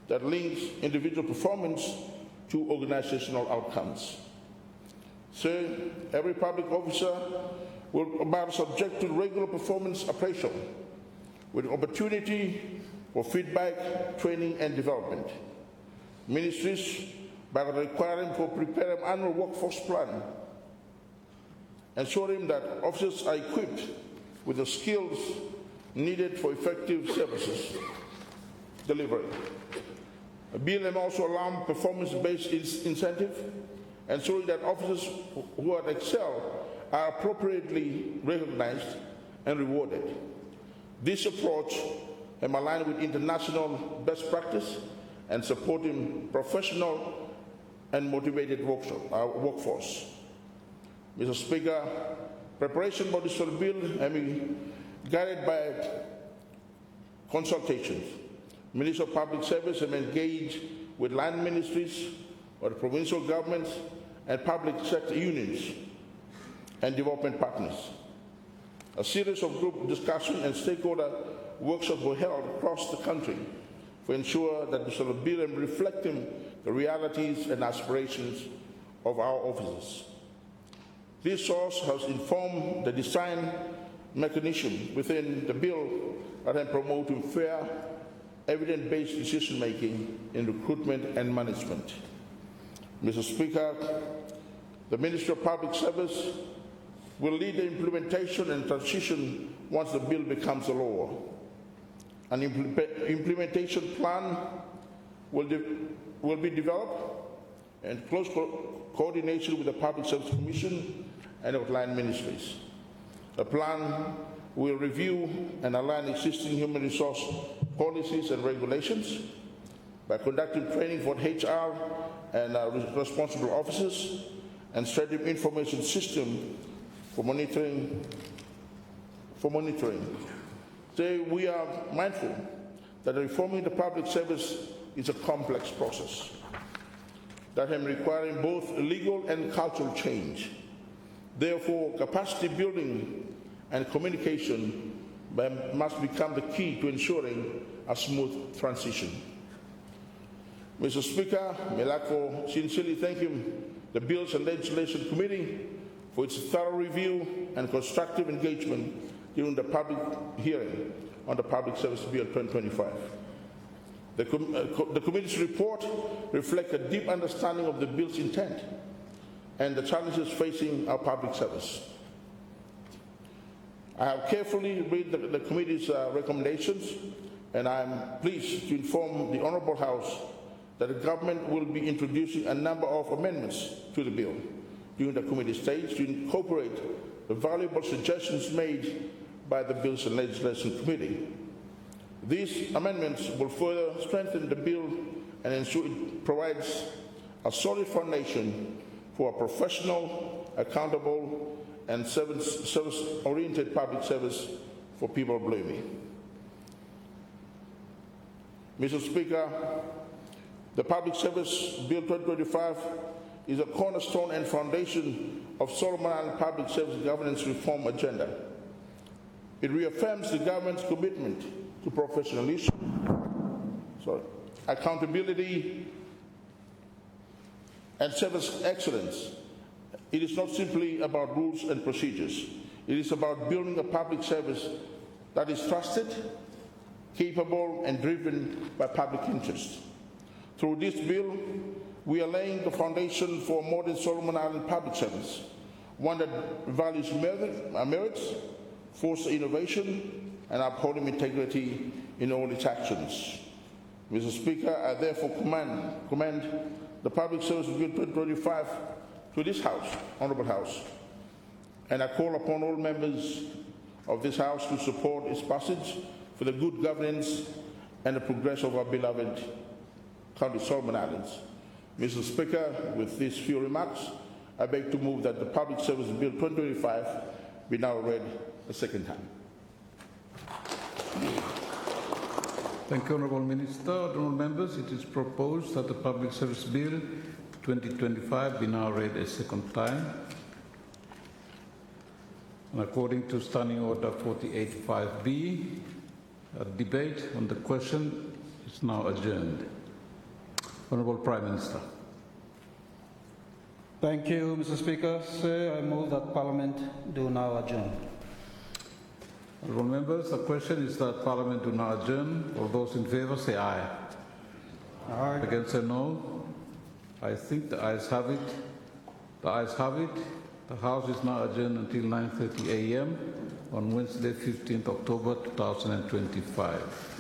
that links individual performance to organizational outcomes. So, every public officer will be subject to regular performance appraisal with opportunity for feedback, training, and development. Ministries, by requiring for preparing an annual workforce plan, ensuring that officers are equipped with the skills needed for effective services delivery. A bill also allows performance-based incentive, ensuring that officers who have excelled are appropriately recognized and rewarded. This approach is aligned with international best practice and supporting professional and motivated workforce. Mr. Speaker, preparation for this bill has been guided by consultations. Ministry of Public Service have engaged with land ministries, or the provincial governments, and public sector unions and development partners. A series of group discussion and stakeholder workshops were held across the country to ensure that the bill is reflecting the realities and aspirations of our officers. This source has informed the design mechanism within the bill that is promoting fair, evidence-based decision-making in recruitment and management. Mr. Speaker, the Ministry of Public Service will lead the implementation and transition once the bill becomes a law. An implementation plan will be developed in close coordination with the Public Service Commission and outline ministries. The plan will review and align existing human resource policies and regulations by conducting training for HR and responsible officers and strengthening information system for monitoring. So we are mindful that reforming the public service is a complex process that is requiring both legal and cultural change. Therefore, capacity building and communication must become the key to ensuring a smooth transition. Mr. Speaker, may I like to sincerely thank the Bills and Legislation Committee for its thorough review and constructive engagement during the public hearing on the Public Service Bill 2025. The committee's report reflects a deep understanding of the bill's intent and the challenges facing our public service. I have carefully read the committee's recommendations, and I am pleased to inform the Honourable House that the government will be introducing a number of amendments to the bill during the committee stage to incorporate the valuable suggestions made by the Bills and Legislation Committee. These amendments will further strengthen the bill and ensure it provides a solid foundation for a professional, accountable, and service-oriented public service for people of Bloomie. Mr. Speaker, the Public Service Bill 2025 is a cornerstone and foundation of Solomon Island Public Service Governance Reform Agenda. It reaffirms the government's commitment to professionalism, accountability, and service excellence. It is not simply about rules and procedures. It is about building a public service that is trusted, capable, and driven by public interest. Through this bill, we are laying the foundation for a modern Solomon Island public service, one that values merits, fosters innovation, and upholding integrity in all its actions. Mr. Speaker, I therefore commend the Public Service Bill 2025 to this House, Honourable House, and I call upon all members of this House to support its passage for the good governance and the progress of our beloved County Solomon Islands. Mr. Speaker, with these few remarks, I beg to move that the Public Service Bill 2025 be now read a second time. Thank you, Honourable Minister. Honourable members, it is proposed that the Public Service Bill 2025 be now read a second time. And according to Standing Order 48.5b, a debate on the question is now adjourned. Honourable Prime Minister. Thank you, Mr. Speaker. Sir, I move that Parliament do now adjourn. Honourable members, the question is that Parliament do now adjourn. All those in favour say aye. Aye. Against say no. I think the ayes have it. The ayes have it. The House is now adjourned until 9:30 a.m. on Wednesday, 15th October 2025.